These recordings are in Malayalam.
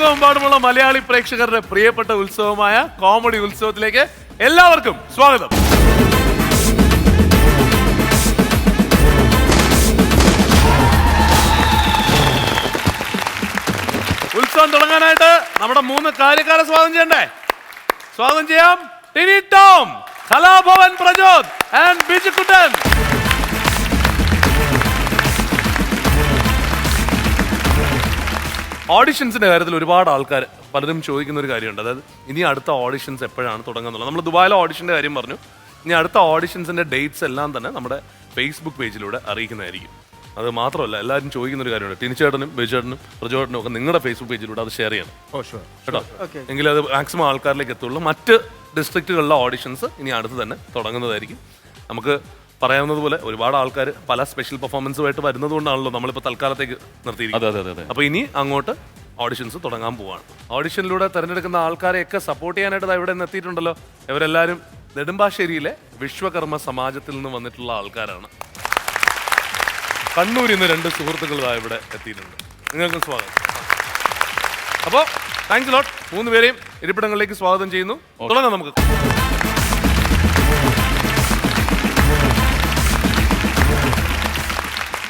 ലോകമെമ്പാടുമുള്ള മലയാളി പ്രേക്ഷകരുടെ പ്രിയപ്പെട്ട ഉത്സവമായ കോമഡി ഉത്സവത്തിലേക്ക് എല്ലാവർക്കും സ്വാഗതം. ഉത്സവം തുടങ്ങാനായിട്ട് നമ്മുടെ 3 കാര്യക്കാരെ സ്വാഗതം ചെയ്യണ്ടേ? സ്വാഗതം ചെയ്യാം. Tiny Tom, Kalabhavan Prajod and Bijukuttan. ഓഡിഷൻസിന്റെ കാര്യത്തിൽ ഒരുപാട് ആൾക്കാർ പലരും ചോദിക്കുന്ന ഒരു കാര്യമുണ്ട്. അതായത് ഇനി അടുത്ത ഓഡിഷൻസ് എപ്പോഴാണ് തുടങ്ങുന്നുള്ളത്. നമ്മൾ ദുബായിലെ ഓഡിഷന്റെ കാര്യം പറഞ്ഞു. ഇനി അടുത്ത ഓഡിഷൻസിന്റെ ഡേറ്റ്സ് എല്ലാം തന്നെ നമ്മുടെ ഫേസ്ബുക്ക് പേജിലൂടെ അറിയിക്കുന്നതായിരിക്കും. അത് മാത്രമല്ല, എല്ലാവരും ചോദിക്കുന്ന ഒരു കാര്യമുണ്ട്. ടിനിച്ചേട്ടനും ബിജുചേട്ടനും പ്രജോട്ടനും ഒക്കെ നിങ്ങളുടെ ഫേസ്ബുക്ക് പേജിലൂടെ അത് ഷെയർ ചെയ്യണം കേട്ടോ. എങ്കിലും അത് മാക്സിമം ആൾക്കാരിലേക്ക് എത്തുള്ളൂ. മറ്റ് ഡിസ്ട്രിക്റ്റുകളിലെ ഓഡിഷൻസ് ഇനി അടുത്ത് തന്നെ തുടങ്ങുന്നതായിരിക്കും. നമുക്ക് പറയാവുന്നതുപോലെ ഒരുപാട് ആൾക്കാർ പല സ്പെഷ്യൽ പെർഫോമൻസുമായിട്ട് വരുന്നത് കൊണ്ടാണല്ലോ നമ്മളിപ്പോൾ തൽക്കാലത്തേക്ക് നിർത്തിയിരിക്കുന്നത്. അപ്പോൾ ഇനി അങ്ങോട്ട് ഓഡിഷൻസ് തുടങ്ങാൻ പോവാണ്. ഓഡിഷനിലൂടെ തിരഞ്ഞെടുക്കുന്ന ആൾക്കാരെയൊക്കെ സപ്പോർട്ട് ചെയ്യാനായിട്ട് ഇവിടെ നിന്ന് എത്തിയിട്ടുണ്ടല്ലോ. ഇവരെല്ലാവരും നെടുമ്പാശ്ശേരിയിലെ വിശ്വകർമ്മ സമാജത്തിൽ നിന്ന് വന്നിട്ടുള്ള ആൾക്കാരാണ്. കണ്ണൂരിൽ നിന്ന് 2 സുഹൃത്തുക്കൾ ഇവിടെ എത്തിയിട്ടുണ്ട്. നിങ്ങൾക്ക് സ്വാഗതം. അപ്പോൾ താങ്ക്സ് ലോട്ട്. 3 പേരെയും ഇരിപ്പിടങ്ങളിലേക്ക് സ്വാഗതം ചെയ്യുന്നു. തുടങ്ങാം നമുക്ക്.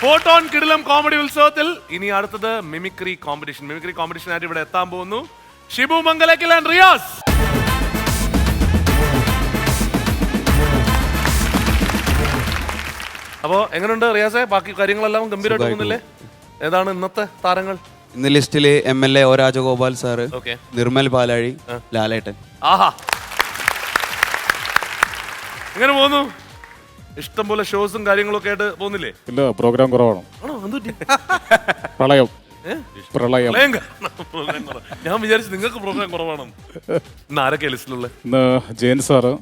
ഫോട്ടോൺ കിടിലം കോമഡി ഉത്സവത്തിൽ ഇനി അടുത്തത് മിമിക്രി കോമ്പറ്റീഷൻ. മിമിക്രി കോമ്പറ്റീഷൻ ആയിട്ട് ഇവിടെ എത്താൻ പോകുന്നു ഷിബു മംഗലക്കൽ ആൻഡ് റിയാസ്. അപ്പോ എങ്ങനെയുണ്ട് റിയാസെ? ബാക്കി കാര്യങ്ങളെല്ലാം ഗംഭീരമായിട്ട് പോകുന്നില്ലേ? ഏതാണ് ഇന്നത്തെ താരങ്ങൾ? ഇന്ന് ലിസ്റ്റില് MLA O Rajagopal sir, Nirmal പാലാഴി, ലാലേട്ടൻ. ആഹാ, എങ്ങനെ പോകുന്നു? ഇഷ്ടംപോലെ ഷോസും കാര്യങ്ങളൊക്കെ ആയിട്ട് പോകുന്നില്ലേ? ഇല്ല, പ്രോഗ്രാം കുറവാണ്. പ്രളയം. ഞാൻ വിചാരിച്ചു നിങ്ങൾക്ക് പ്രോഗ്രാം കുറവാണെന്ന്. ഇന്ന് ആരൊക്കെ ലിസ്റ്റിലുള്ള? ഇന്ന് Jayan sir,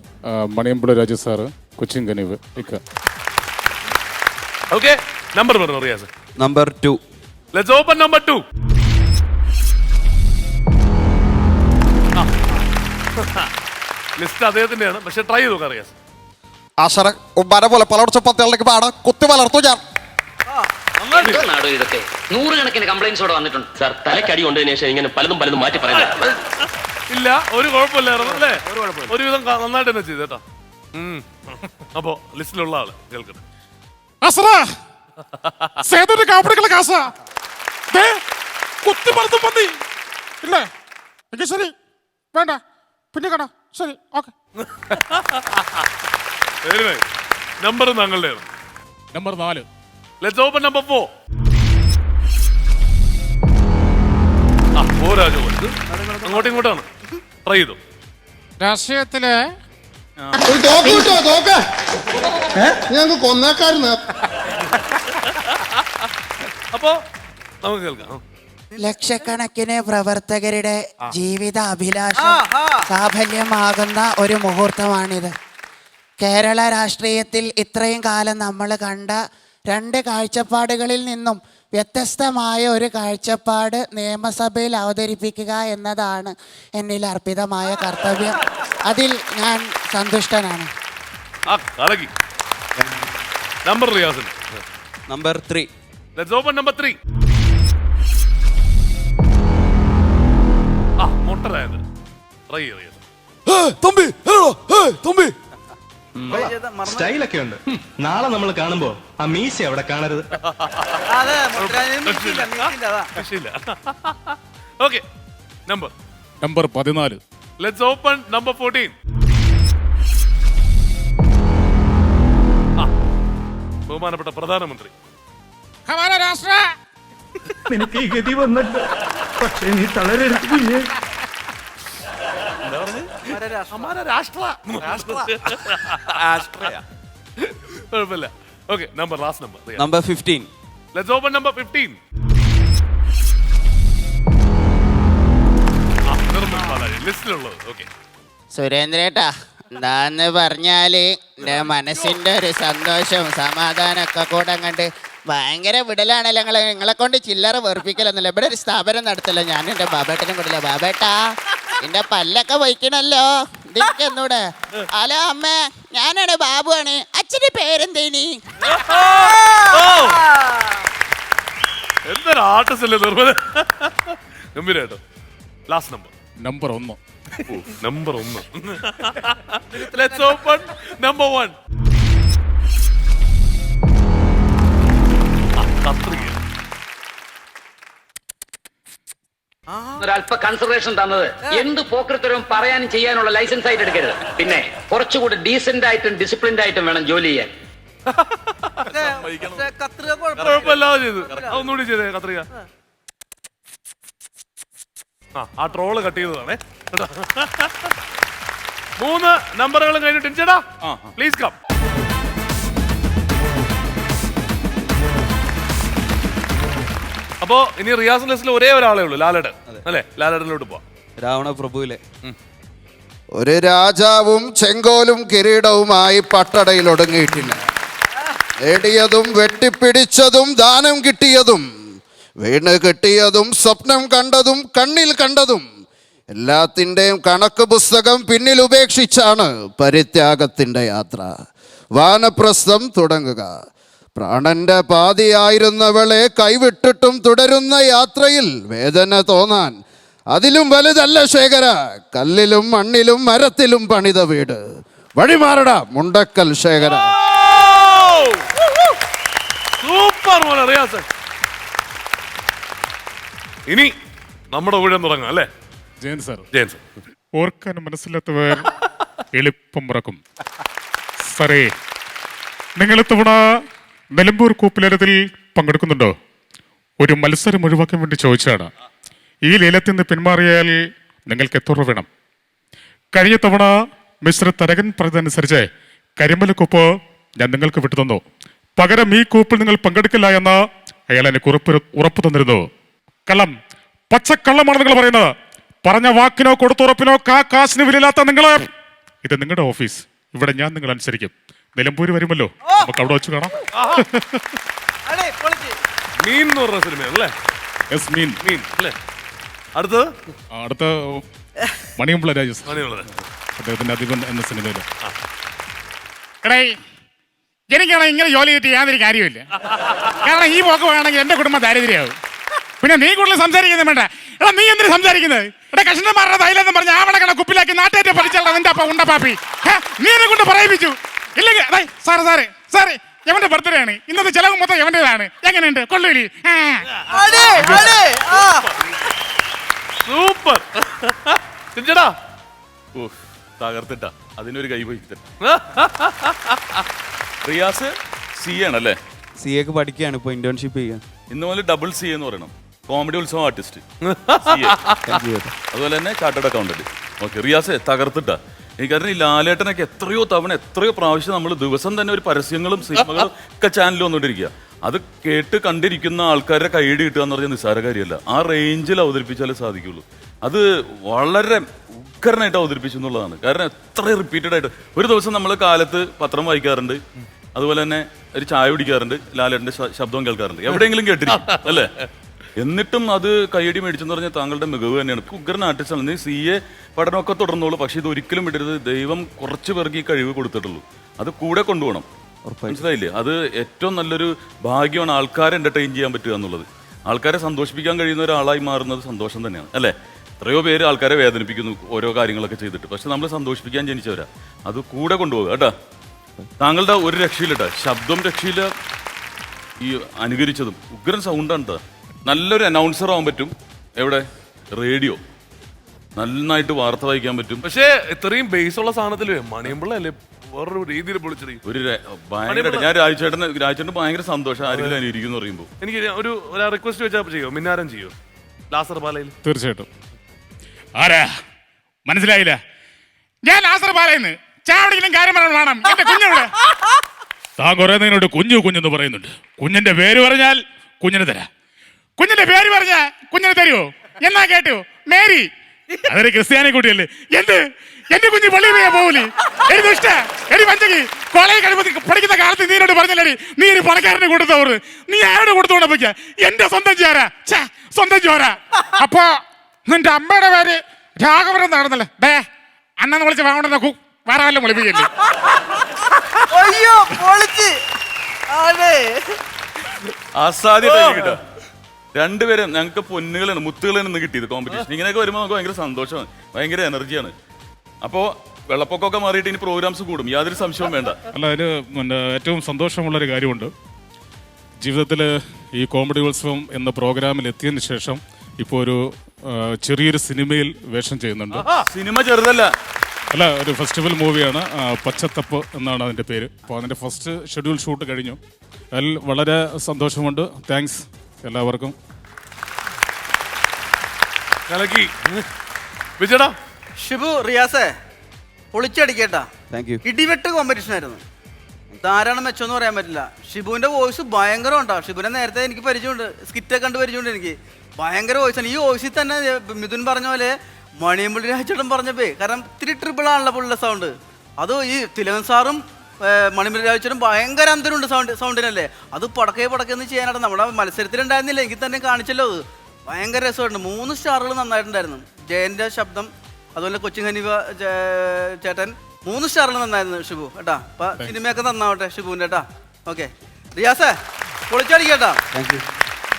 Maniyampuzha Raju sir, Cochin Kaneev. Okay, number പറഞ്ഞു Riyas. Number 2. Let's open number 2. List അദ്ദേഹത്തിന്റെയാണ്, പക്ഷെ ട്രൈ ചെയ്ത് നോക്കാം റിയാസ്. പോലെ പലർച്ചപ്പത്തേക്ക് പാട കുത്തി വളർത്തു ഞാൻ. ഇതൊക്കെ 100 കംപ്ലൈന്റ്സോടെ വന്നിട്ടുണ്ട് സാർ. തലക്കടി കൊണ്ടതിന് ശേഷം ഇങ്ങനെ പലതും മാറ്റി പറയുന്നത് ഇല്ല, ഒരു കുഴപ്പമില്ലായിരുന്നു അല്ലേ? ഒരുവിധം നന്നായിട്ട് തന്നെ ചെയ്തു കേട്ടോ. അപ്പോ ലിസ്റ്റിലുള്ള ആള് കേൾക്കട്ടെ. ശരി, വേണ്ട, പിന്നെ കാണാം. ശരി, ഓക്കെ. നമ്പർ താങ്കളുടെ നമ്പർ 4. Let's open number 4. അങ്ങോട്ടും ഇങ്ങോട്ടാണ് ട്രൈ ചെയ്തു. രാഷ്ട്രീയത്തില് ഞങ്ങൾക്ക് കൊന്നേക്കാരുന്ന്. അപ്പോ നമുക്ക് കേൾക്കാം. ലക്ഷക്കണക്കിന് പ്രവർത്തകരുടെ ജീവിത അഭിലാഷം സാഫല്യമാകുന്ന ഒരു മുഹൂർത്തമാണിത്. കേരള രാഷ്ട്രീയത്തിൽ ഇത്രയും കാലം നമ്മൾ കണ്ട 2 കാഴ്ചപ്പാടുകളിൽ നിന്നും വ്യത്യസ്തമായ ഒരു കാഴ്ചപ്പാട് നിയമസഭയിൽ അവതരിപ്പിക്കുക എന്നതാണ് എന്നിൽ അർപ്പിതമായ കർത്തവ്യം. അതിൽ ഞാൻ സന്തുഷ്ടനാണ്. നമ്പർ റിയാസിന് നമ്പർ 3. Let's open number 3. മൊട്ടരായത് ട്രൈ ചെയ്ത് സ്റ്റൈലൊക്കെ ഉണ്ട്. നാളെ നമ്മൾ കാണുമ്പോ ആ മീശ അവിടെ കാണരുത്. Okay, number 14. Let's open number 14. ബഹുമാനപ്പെട്ട പ്രധാനമന്ത്രി. നിനക്ക് ഈ ഗതി വന്നിട്ട് പക്ഷേ നീ തളരരുത് കുഞ്ഞേ. കുഴപ്പമില്ല. Okay, number last number. Number 15. Let's open number 15. ലിസ്റ്റിലുള്ളത്. ഓക്കെ, സുരേന്ദ്രേട്ടാ, എന്താന്ന് പറഞ്ഞാല് എൻ്റെ മനസ്സിൻ്റെ ഒരു സന്തോഷവും സമാധാനമൊക്കെ കൂടെ അങ്ങോട്ട് ഭയങ്കര വിടലാണല്ലോ. നിങ്ങളെ കൊണ്ട് ചില്ലറ വെറുപ്പിക്കലൊന്നുമില്ല. ഇവിടെ ഒരു സ്ഥാപനം നടത്തല്ലോ. ഞാൻ എൻ്റെ ബാബേട്ടനും കൂടില്ല. ബാബേട്ടാ, എന്റെ പല്ലൊക്കെ വയ്ക്കണല്ലോ. എന്നൂടെ ഹലോ അമ്മ, ഞാനാണ് ബാബുവാണ്. അച്ഛന്റെ പേരെന്തേനി? എന്തൊരു ആർട്ടിസ്റ്റ് അല്ലേ നിർമ്മല. ഗംഭീരായിട്ടോ. Last number. Number 1. Number 1. Let's open number 1. കത്രിക. ഒരല്പ കൺസിഡറേഷൻ തന്നത് എന്ത് പോക്കൃത്തരവും പറയാനും ചെയ്യാനുള്ള ലൈസൻസ് ആയിട്ട് എടുക്കരുത്. പിന്നെ കുറച്ചുകൂടി ഡീസെന്റ് ആയിട്ടും ഡിസിപ്ലിൻഡ് ആയിട്ടും വേണം ജോലി ചെയ്യാൻ. കുഴപ്പമില്ലാതെ ചെയ്തു. ഒന്നുകൂടി ചെയ്തേ കത്രിക. ആ ട്രോള് കട്ട് ചെയ്തതാണേ. 3 നമ്പറുകളും കഴിഞ്ഞിട്ട് ചേട്ടാ പ്ലീസ് കം. അപ്പോ ഇനി റിയാസ് ലിസ്റ്റിൽ ഒരേ ഒരാളേ ഉള്ളൂ, ലാലേട്ടൻ അല്ലേ? ലാലേട്ടനിലോട്ട് പോവാം. രാവണ പ്രഭുവിലെ ഒരു രാജാവും ചെങ്കോലും കിരീടവുമായി പട്ടടയിൽ ഒടുങ്ങിയിട്ടില്ല. നേടിയതും വെട്ടിപ്പിടിച്ചതും ദാനം കിട്ടിയതും വീണ് കിട്ടിയതും സ്വപ്നം കണ്ടതും കണ്ണിൽ കണ്ടതും എല്ലാത്തിൻ്റെയും കണക്ക് പുസ്തകം പിന്നിൽ ഉപേക്ഷിച്ചാണ് പരിത്യാഗത്തിൻ്റെ യാത്ര. വാനപ്രസ്ഥം തുടങ്ങുക. പ്രാണന്റെ പാതിയായിരുന്നവളെ കൈവിട്ടിട്ടും തുടരുന്ന യാത്രയിൽ വേദന തോന്നാൻ അതിലും വലുതല്ല ശേഖര കല്ലിലും മണ്ണിലും മരത്തിലും പണിത വീട്. വഴിമാറട മുണ്ടക്കൽ ശേഖര. സൂപ്പർ മോനെ റിയാസ്. ഇനി നമ്മുടെ ഊഴം തുടങ്ങാം അല്ലേ? ജയൻ സാർ. ജയൻ സാർ. ഓർക്കാൻ മനസ്സിലാത്തവർ എളുപ്പം മറക്കും. സാറേ, നിങ്ങൾ ഇത്തവണ നിലമ്പൂർ കൂപ്പിലേലത്തിൽ പങ്കെടുക്കുന്നുണ്ടോ? ഒരു മത്സരം ഒഴിവാക്കാൻ വേണ്ടി ചോദിച്ചതാണ്. ഈ ലേലത്തിൽ നിന്ന് പിന്മാറിയാൽ നിങ്ങൾക്ക് എത്ര രൂപ വേണം? കഴിഞ്ഞ തവണ മിസ്റ്റർ തരകൻ പറഞ്ഞതനുസരിച്ച് കരിമ്പല കൂപ്പ് ഞാൻ നിങ്ങൾക്ക് വിട്ടു തന്നു. പകരം ഈ കൂപ്പിൽ നിങ്ങൾ പങ്കെടുക്കില്ല എന്ന് അയാൾ എനിക്ക് ഉറപ്പ് തന്നിരുന്നു. കള്ളം, പച്ചക്കള്ളമാണ് നിങ്ങൾ പറയുന്നത്. പറഞ്ഞ വാക്കിനോ കൊടുത്തുറപ്പിനോ കാശിന് വിലയില്ലാത്ത നിങ്ങൾ. ഇത് നിങ്ങളുടെ ഓഫീസ്. ഇവിടെ ഞാൻ നിങ്ങൾ അനുസരിക്കും. നിലമ്പൂര് വരുമല്ലോ, നമുക്ക് അവിടെ വെച്ച് കാണാം. മീൻ എന്ന് പറഞ്ഞ സിനിമയല്ലേ? യെസ്, മീൻ. മീൻ അല്ലേ? അടുത്ത മണിയമ്പിള്ള രാജേഷ്, മണിയുള്ളത് അദ്ദേഹത്തിന്റെ അധിപൻ എന്ന സിനിമയില്. എനിക്കാണ് ഇങ്ങനെ ജോലി കിട്ടി യാതൊരു കാര്യമില്ല. കാരണം ഈ പോക്ക് വേണമെങ്കിൽ എന്റെ കുടുംബം ദാരിദ്ര്യമാവും. പിന്നെ നീ കൂടുതൽ സംസാരിക്കുന്നത് വേണ്ട. എടാ, നീ എന്തിനു സംസാരിക്കുന്നത്? എടാ, കഷ്ണന്മാരുടെ തൈലെന്ന് പറഞ്ഞ ആവണക്കണ കുപ്പിലാക്കി നാട്ടേറ്റ പഠിച്ചാൽ നിന്റെ അപ്പ ഉണ്ടപ്പാപ്പി. നീ എന്നെ കൊണ്ട് പറയിപ്പിച്ചു. ഇല്ലെങ്കിൽ സാറേ എവന്റെ ബർത്ത്ഡേ ആണ്. ഇന്നത്തെ ചെലവ് മൊത്തം എവന്റേതാണ്. എങ്ങനെയുണ്ട്? കൊള്ളൂലി. സൂപ്പർ ചേട്ടാ. തകർത്തിട്ടാ അതിനൊരു കൈ പോയി. റിയാസ് CA ആണല്ലേ? CA ക്ക് പഠിക്കുകയാണ് ഇപ്പോൾ, ഇന്റേൺഷിപ്പ് ചെയ്യാൻ. ഇന്ന് മുതൽ ഡബിൾ CA എന്ന് പറയണം. കോമഡി ഉത്സവം ആർട്ടിസ്റ്റ്. അതുപോലെ തന്നെ ചാർട്ടേഡ് അക്കൗണ്ടന്റ്. ഓക്കെ, റിയാസ് തകർത്തിട്ടാ. എനിക്കറിയാം, ഈ ലാലേട്ടനൊക്കെ എത്രയോ തവണ എത്രയോ പ്രാവശ്യം നമ്മൾ ദിവസം തന്നെ ഒരു പരസ്യങ്ങളും സിനിമകളും ഒക്കെ ചാനലിൽ വന്നുകൊണ്ടിരിക്കുക. അത് കേട്ട് കണ്ടിരിക്കുന്ന ആൾക്കാരുടെ കൈയടി കിട്ടുക എന്ന് പറഞ്ഞാൽ നിസ്സാര കാര്യമല്ല. ആ റേഞ്ചിൽ അവതരിപ്പിച്ചാലേ സാധിക്കുള്ളൂ. അത് വളരെ ഉഗ്രനായിട്ട് അവതരിപ്പിച്ചു എന്നുള്ളതാണ്. കാരണം എത്ര റിപ്പീറ്റഡ് ആയിട്ട് ഒരു ദിവസം നമ്മൾ കാലത്ത് പത്രം വായിക്കാറുണ്ട്, അതുപോലെ തന്നെ ഒരു ചായ കുടിക്കാറുണ്ട്, ലാലേട്ടന്റെ ശബ്ദം കേൾക്കാറുണ്ട്, എവിടെയെങ്കിലും കേട്ടിരിക്കും അല്ലേ? എന്നിട്ടും അത് കൈയടി മേടിച്ചെന്ന് പറഞ്ഞാൽ താങ്കളുടെ മികവ് തന്നെയാണ്. ഉഗ്രൻ ആർട്ടിസ്റ്റാണ്. നീ CA പഠനമൊക്കെ തുടർന്നോളൂ, പക്ഷെ ഇത് ഒരിക്കലും വിടരുത്. ദൈവം കുറച്ച് പേർക്ക് ഈ കഴിവ് കൊടുത്തിട്ടുള്ളൂ. അത് കൂടെ കൊണ്ടുപോകണം. മനസ്സിലായില്ലേ? അത് ഏറ്റവും നല്ലൊരു ഭാഗ്യമാണ്. ആൾക്കാരെ എന്റർടൈൻ ചെയ്യാൻ പറ്റുക എന്നുള്ളത്. ആൾക്കാരെ സന്തോഷിപ്പിക്കാൻ കഴിയുന്ന ഒരാളായി മാറുന്നത് സന്തോഷം തന്നെയാണ് അല്ലേ? എത്രയോ പേര് ആൾക്കാരെ വേദനിപ്പിക്കുന്നു ഓരോ കാര്യങ്ങളൊക്കെ ചെയ്തിട്ട്. പക്ഷെ നമ്മൾ സന്തോഷിപ്പിക്കാൻ ജനിച്ചവരാ. അത് കൂടെ കൊണ്ടുപോകുക കേട്ടാ. താങ്കളുടെ ഒരു രക്ഷയില്ല, ശബ്ദം രക്ഷയില്ല. ഈ അനുകരിച്ചതും ഉഗ്രൻ സൗണ്ടാണ് കേട്ടോ. നല്ലൊരു അനൗൺസർ ആവാൻ പറ്റും. എവിടെ? റേഡിയോ. നന്നായിട്ട് വാർത്ത വായിക്കാൻ പറ്റും. പക്ഷേ ഇത്രയും ബേസ് ഉള്ള സാധനത്തിൽ മണിയമ്പിള്ള അല്ലേ വേറൊരു രീതിയിൽ പൊളിച്ചത്. ഭയങ്കര ഞാൻ രാജേട്ടന് ഭയങ്കര സന്തോഷം ആരെങ്കിലും അനുകരിക്കുന്നു പറയുമ്പോൾ. എനിക്ക് ഒരു റിക്വസ്റ്റ് വെച്ചാൽ ചെയ്യോ? മിന്നാരം ചെയ്യോ? ലാസർ പാലയിൽ. തീർച്ചയായിട്ടും. ആരാ? മനസ്സിലായില്ല. ഞാൻ ലാസർ പാലയിന്ന് ചാവടിയിലും കാര്യം പറയണം. എന്റെ കുഞ്ഞവിടെ താൻ കുറെ നേരോട് കുഞ്ഞെന്ന് പറയുന്നുണ്ട്. കുഞ്ഞിന്റെ പേര് പറഞ്ഞാൽ കുഞ്ഞിന് തരാം. കുഞ്ഞിന്റെ പേര് പറഞ്ഞാൽ കുഞ്ഞിന് തരുമോ? എന്നാ കേട്ടു, മേരി. അതൊരു ക്രിസ്ത്യാനി കുട്ടിയല്ലേ. എന്റെ കുഞ്ഞ് പള്ളിയിൽ പോയാ പോകൂലേ? എനിക്ക് ഇഷ്ട എടി വഞ്ചകി. കോളേജ് കഴിയുമ്പോൾ പഠിക്കുന്ന കാലത്ത് നീനോട് പറഞ്ഞല്ലേ നീ ഒരു പണക്കാരനെ കൊടുത്തവർ. നീ ആരോട് കൊടുത്തോണ്ട് പോയിക്ക? എന്റെ സ്വന്തം ചോര, സ്വന്തം ചോര. അപ്പോ നിന്റെ അമ്മയുടെ പേര് രാഘവൻ നടന്നല്ലേ? ഡേ അന്നെന്ന് വിളിച്ച് വാങ്ങുന്ന വേറെ വല്ലതും വിളിപ്പിക്കല്ലേ? രണ്ടുപേരും ഞങ്ങൾക്ക് പൊന്നുകളാണ്, മുത്തുകളാണ് ഇന്ന് കിട്ടിയത് കോമ്പറ്റീഷൻ. ഇങ്ങനെയൊക്കെ വരുമ്പോൾ നമുക്ക് ഭയങ്കര സന്തോഷമാണ്, ഭയങ്കര എനർജിയാണ്. അപ്പോൾ വെള്ളപ്പൊക്കമൊക്കെ മാറിയിട്ട് ഇനി പ്രോഗ്രാംസ് കൂടും, യാതൊരു സംശയവും വേണ്ട. അല്ല, അതിന് ഏറ്റവും സന്തോഷമുള്ളൊരു കാര്യമുണ്ട്. ജീവിതത്തിൽ ഈ കോമഡി ഉത്സവം എന്ന പ്രോഗ്രാമിൽ എത്തിയതിന് ശേഷം ഇപ്പോൾ ഒരു ചെറിയൊരു സിനിമയിൽ വേഷം ചെയ്യുന്നുണ്ട്. സിനിമ ചെറുതല്ല, അല്ല, ഒരു ഫെസ്റ്റിവൽ മൂവിയാണ്, പച്ചത്തപ്പ് എന്നാണ് അതിൻ്റെ പേര്. അപ്പോൾ അതിൻ്റെ ഫസ്റ്റ് ഷെഡ്യൂൾ ഷൂട്ട് കഴിഞ്ഞു. അതിൽ വളരെ സന്തോഷമുണ്ട്. താങ്ക്സ് എല്ലാവർക്കും. വിജയടാ, ഷിബു, റിയാസേ, പൊളിച്ചടിക്കേട്ടാ. Thank you. ഇടിവെട്ട് കോമ്പറ്റീഷൻ ആയിരുന്നു. ധാരാളം മെച്ചമെന്ന് പറയാൻ പറ്റില്ല. ഷിബുവിന്റെ വോയിസ് ഭയങ്കരം ഉണ്ടാവും. ഷിബുവിനെ നേരത്തെ എനിക്ക് പരിചയമുണ്ട്, സ്കിറ്റൊക്കെ കണ്ട് പരിചയമുണ്ട് എനിക്ക്. ഭയങ്കര വോയിസാണ്. ഈ വോയിസിൽ തന്നെ മിഥുൻ പറഞ്ഞ പോലെ മണിയമ്പള്ളി രാജേട്ടൻ പറഞ്ഞപ്പേ, കാരണം ഇത്തിരി ട്രിപ്പിൾ ആണല്ലോ പുള്ളിയുടെ സൗണ്ട്. അത് ഈ തിലകൻ സാറും മണിമല രാജേട്ടനും ഭയങ്കര അന്തരമുണ്ട് സൗണ്ടിനല്ലേ. അത് പടക്കെ ചെയ്യാനായിട്ട് നമ്മുടെ മത്സരത്തിലുണ്ടായിരുന്നില്ല, എനിക്ക് തന്നെ കാണിച്ചല്ലോ. അത് ഭയങ്കര രസമുണ്ട്. 3 സ്റ്റാറുകൾ നന്നായിട്ടുണ്ടായിരുന്നു. ജയന്റെ ശബ്ദം, അതുപോലെ കൊച്ചിൻ ഹനീഫ ചേട്ടൻ, 3 സ്റ്റാറുകൾ നന്നായിരുന്നു ഷിബു കേട്ടാ. അപ്പൊ സിനിമയൊക്കെ നന്നാവട്ടെ ഷിബുവിന്റെ കേട്ടാ. ഓക്കെ റിയാസേ, പൊളിച്ചടിക്കേട്ടാ.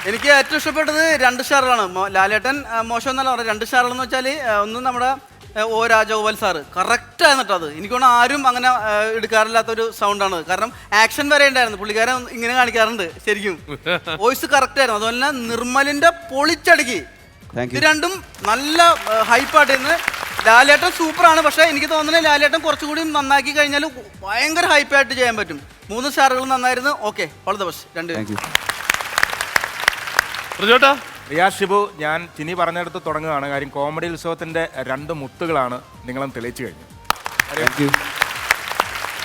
എനിക്ക് ഏറ്റവും ഇഷ്ടപ്പെട്ടത് 2 സ്റ്റാറുകളാണ്. ലാലേട്ടൻ മോശം എന്നല്ല പറഞ്ഞത്. 2 സ്റ്റാറുകൾ എന്ന് വെച്ചാൽ ഒന്ന് നമ്മുടെ ഒ രാജഗോപാൽ സാറ് കറക്റ്റായിരുന്നു കേട്ടോ. അത് എനിക്ക് തോന്നുന്നു ആരും അങ്ങനെ എടുക്കാറില്ലാത്തൊരു സൗണ്ടാണ്. കാരണം ആക്ഷൻ വരെ ഉണ്ടായിരുന്നു, പുള്ളിക്കാരൻ ഇങ്ങനെ കാണിക്കാറുണ്ട് ശരിക്കും. വോയിസ് കറക്റ്റ് ആയിരുന്നു. അതുപോലെ തന്നെ നിർമ്മലിന്റെ പൊളിച്ചടുക്കി. ഇത് രണ്ടും നല്ല ഹൈപ്പായിട്ടിരുന്ന്. ലാലേട്ടൻ സൂപ്പറാണ്, പക്ഷെ എനിക്ക് തോന്നുന്നത് ലാലേട്ടൻ കുറച്ചുകൂടി നന്നാക്കി കഴിഞ്ഞാൽ ഭയങ്കര ഹൈപ്പായിട്ട് ചെയ്യാൻ പറ്റും. 3 സ്റ്റാറുകൾ നന്നായിരുന്നു. ഓക്കെ, ഓൾ ദ ബെസ്റ്റ് രണ്ടുപേരും. റിയാസ് ഷിബു, ഞാൻ ചിനി പറഞ്ഞെടുത്ത് തുടങ്ങുകയാണ്. കാര്യം കോമഡി ഉത്സവത്തിൻ്റെ 2 മുത്തുകളാണ് നിങ്ങളും തെളിയിച്ചു കഴിഞ്ഞു.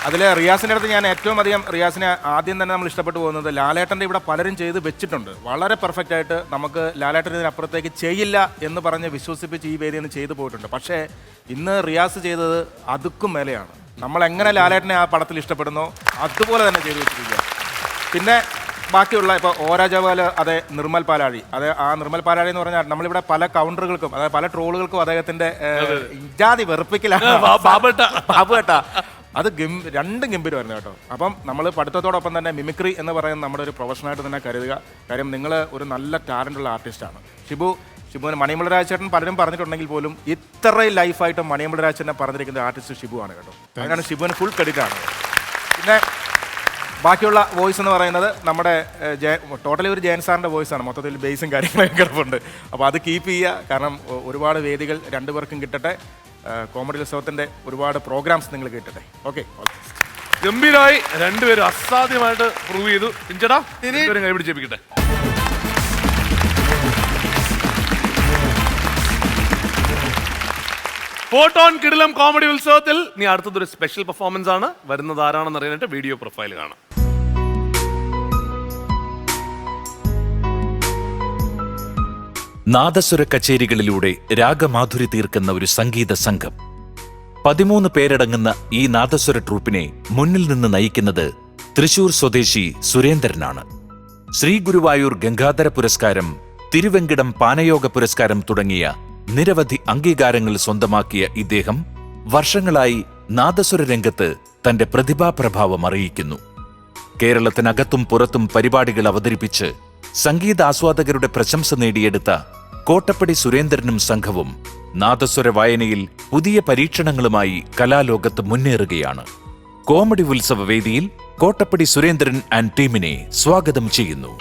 അതിൽ റിയാസിൻ്റെ അടുത്ത് ഞാൻ ഏറ്റവും അധികം റിയാസിനെ ആദ്യം തന്നെ നമ്മൾ ഇഷ്ടപ്പെട്ടു പോകുന്നത് ലാലേട്ടൻ്റെ ഇവിടെ പലരും ചെയ്ത് വെച്ചിട്ടുണ്ട്. വളരെ പെർഫെക്റ്റ് ആയിട്ട് നമുക്ക് ലാലേട്ടൻ ഇതിനപ്പുറത്തേക്ക് ചെയ്യില്ല എന്ന് പറഞ്ഞ് വിശ്വസിപ്പിച്ച് ഈ വേദിയിൽ നിന്ന് ചെയ്തു പോയിട്ടുണ്ട്. പക്ഷേ ഇന്ന് റിയാസ് ചെയ്തത് അതുക്കും മേലെയാണ്. നമ്മളെങ്ങനെ ലാലേട്ടനെ ആ പടത്തിൽ ഇഷ്ടപ്പെടുന്നോ അതുപോലെ തന്നെ ചെയ്തു വെച്ചിരിക്കുക. പിന്നെ ബാക്കിയുള്ള ഇപ്പോൾ ഒ രാജഗോപാൽ, അതെ നിർമ്മൽ പാലാഴി, അതെ ആ നിർമ്മൽ പാലാഴി എന്ന് പറഞ്ഞാൽ നമ്മളിവിടെ പല കൗണ്ടറുകൾക്കും അതായത് പല ട്രോളുകൾക്കും അദ്ദേഹത്തിന്റെ ഇജാതി വെറുപ്പിക്കലാണ് ബാബുവേട്ട. അത് 2 ഗംഭീരമായിരുന്നു കേട്ടോ. അപ്പം നമ്മൾ പഠിത്തത്തോടൊപ്പം തന്നെ മിമിക്രി എന്ന് പറയുന്നത് നമ്മുടെ ഒരു പ്രൊഫഷനായിട്ട് തന്നെ കരുതുക. കാര്യം നിങ്ങൾ ഒരു നല്ല ടാലൻ്റുള്ള ആർട്ടിസ്റ്റാണ്. ഷിബുവിന് മണിമല രാജേട്ടൻ പലരും പറഞ്ഞിട്ടുണ്ടെങ്കിൽ പോലും ഇത്ര ലൈഫായിട്ട് മണിമല രാജേട്ടനെ പറഞ്ഞിരിക്കുന്ന ആർട്ടിസ്റ്റ് ഷിബുവാണ് കേട്ടോ. അതിനാണ് ഷിബുവിന് ഫുൾ ക്രെഡിറ്റ് ആണ്. പിന്നെ ബാക്കിയുള്ള വോയിസ് എന്ന് പറയുന്നത് നമ്മുടെ ടോട്ടലി ഒരു ജയൻ സാറിൻ്റെ വോയിസാണ്. മൊത്തത്തിൽ ബേസും കാര്യങ്ങളൊക്കെ കിടപ്പുണ്ട്. അപ്പോൾ അത് കീപ്പ് ചെയ്യുക. കാരണം ഒരുപാട് വേദികൾ 2 പേർക്കും കിട്ടട്ടെ. കോമഡി ഉത്സവത്തിൻ്റെ ഒരുപാട് പ്രോഗ്രാംസ് നിങ്ങൾ കിട്ടട്ടെ. ഓക്കെ, ഗംഭീരമായി. 2 പേരും അസാധ്യമായിട്ട് പ്രൂവ് ചെയ്തു. പിഞ്ചടാ, കൈപിടിച്ചേപ്പിക്കട്ടെ. ഫോട്ടോൺ കിടിലം കോമഡി ഉത്സവത്തിൽ നീ അടുത്തതൊരു സ്പെഷ്യൽ പെർഫോമൻസ് ആണ്. വരുന്നത് ആരാണെന്ന് അറിയാനായിട്ട് വീഡിയോ പ്രൊഫൈൽ കാണാം. നാദസ്വര കച്ചേരികളിലൂടെ രാഗമാധുരി തീർക്കുന്ന ഒരു സംഗീത സംഘം. 13 പേരടങ്ങുന്ന ഈ നാദസ്വര ട്രൂപ്പിനെ മുന്നിൽ നിന്ന് നയിക്കുന്നത് തൃശൂർ സ്വദേശി സുരേന്ദ്രനാണ്. ശ്രീ ഗുരുവായൂർ ഗംഗാധര പുരസ്കാരം, തിരുവെങ്കിടം പാനയോഗ പുരസ്കാരം തുടങ്ങിയ നിരവധി അംഗീകാരങ്ങൾ സ്വന്തമാക്കിയ ഇദ്ദേഹം വർഷങ്ങളായി നാദസ്വര രംഗത്ത് തന്റെ പ്രതിഭാപ്രഭാവം അറിയിക്കുന്നു. കേരളത്തിനകത്തും പുറത്തും പരിപാടികൾ അവതരിപ്പിച്ച് സംഗീതാസ്വാദകരുടെ പ്രശംസ നേടിയെടുത്ത കോട്ടപ്പടി സുരേന്ദ്രനും സംഘവും നാദസ്വര വായനയിൽ പുതിയ പരീക്ഷണങ്ങളുമായി കലാലോകത്ത് മുന്നേറുകയാണ്. കോമഡി ഉത്സവ വേദിയിൽ കോട്ടപ്പടി സുരേന്ദ്രൻ ആൻഡ് ടീമിനെ സ്വാഗതം ചെയ്യുന്നു.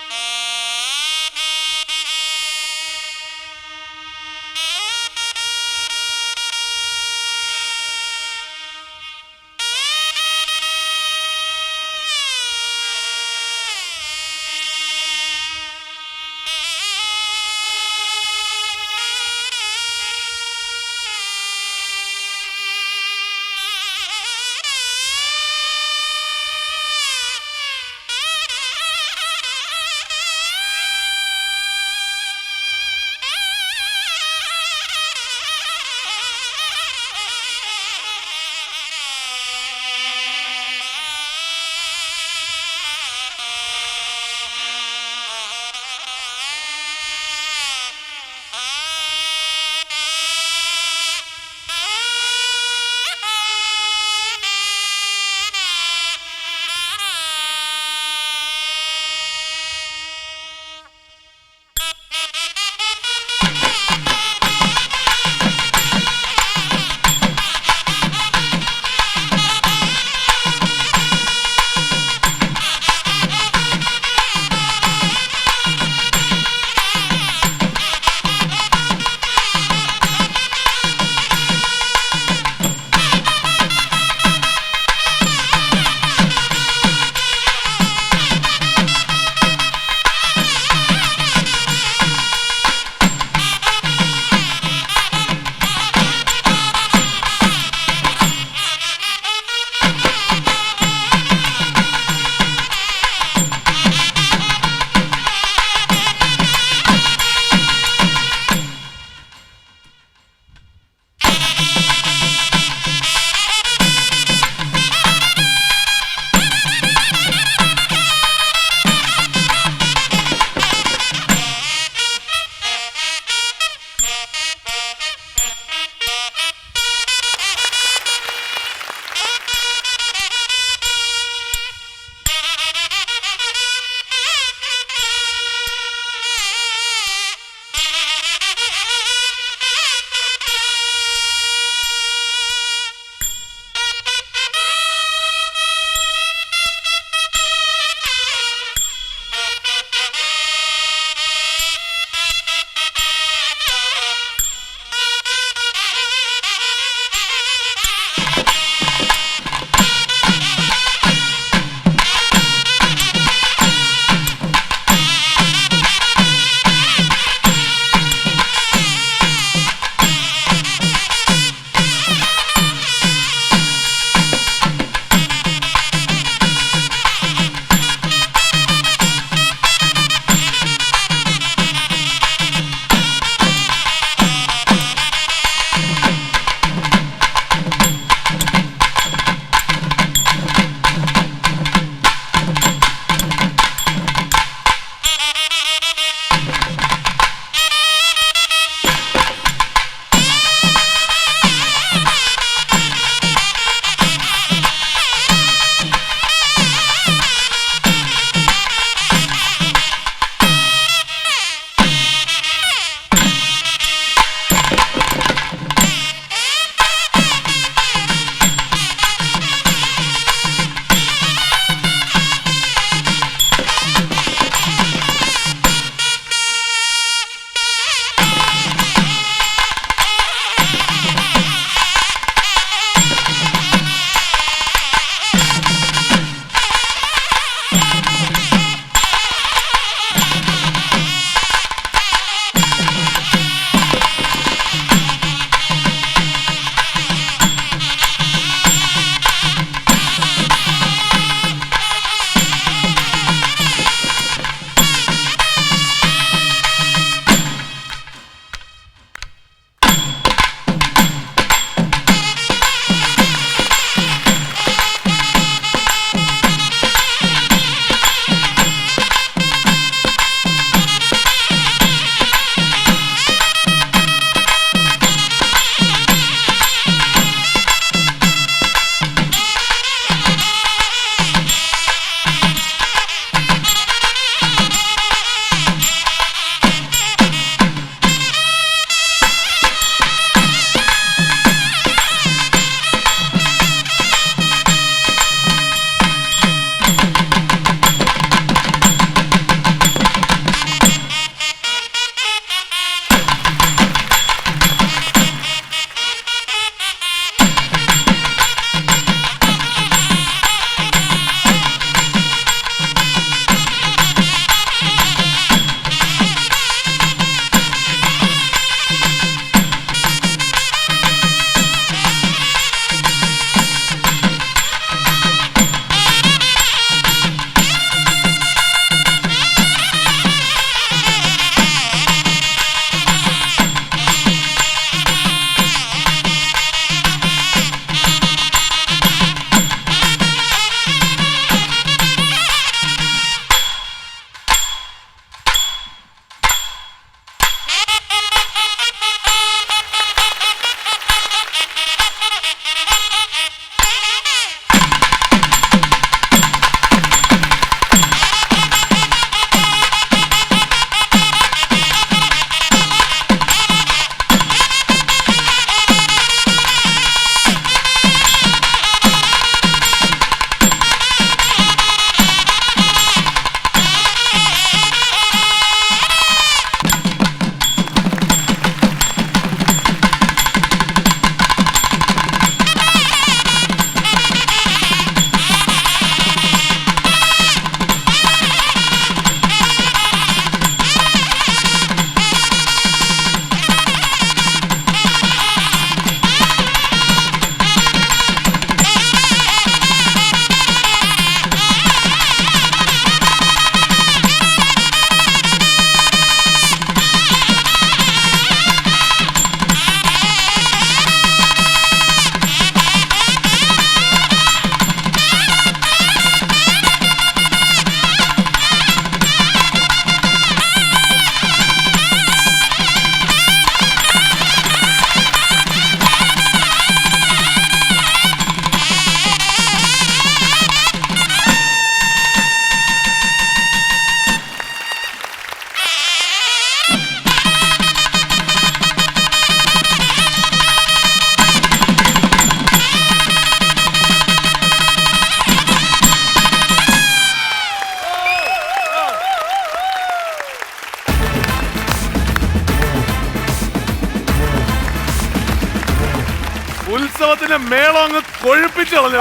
പിന്നെ മേളം അങ്ങ് കൊഴുപ്പിച്ചു കളഞ്ഞു.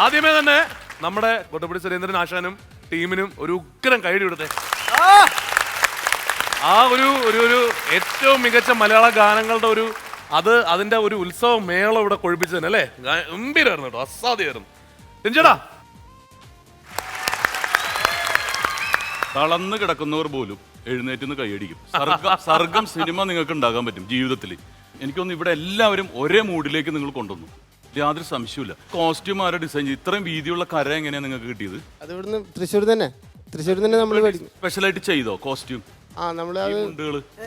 ആദ്യമേ തന്നെ നമ്മുടെ കൊട്ടപ്പടി സുരേന്ദ്രൻ ആശാനും ടീമിനും ഒരു ഉഗ്രം കൈഡി കൊടുത്തേ. ആ ഒരു ഏറ്റവും മികച്ച മലയാള ഗാനങ്ങളുടെ അതിന്റെ ഒരു ഉത്സവം മേളം ഇവിടെ കൊഴുപ്പിച്ചു തന്നെ അല്ലേ? ഗംഭീരമായിരുന്നു കേട്ടോ, അസാധ്യമായിരുന്നു. രഞ്ജടാ, തളർന്ന് കിടക്കുന്നവർ പോലും എഴുന്നേറ്റ് കൈയടിക്കും. സർഗം സിനിമ നിങ്ങൾക്ക് ഉണ്ടാകാൻ പറ്റും ജീവിതത്തിൽ. എനിക്കൊന്ന് ഇവിടെ എല്ലാവരും ഒരേ മൂഡിലേക്ക് നിങ്ങൾ കൊണ്ടുവന്നു, യാതൊരു സംശയമില്ല. കോസ്റ്റ്യൂം ആരെ ഡിസൈൻ ചെയ്ത് ഇത്രയും വീതിയുള്ള കര എങ്ങനെയാണ് നിങ്ങൾക്ക് കിട്ടിയത്? അത് ഇവിടുന്ന് തൃശ്ശൂർ തന്നെ നമ്മൾ സ്പെഷ്യലായിട്ട് ചെയ്തോ കോസ്റ്റ്യൂം? നമ്മൾ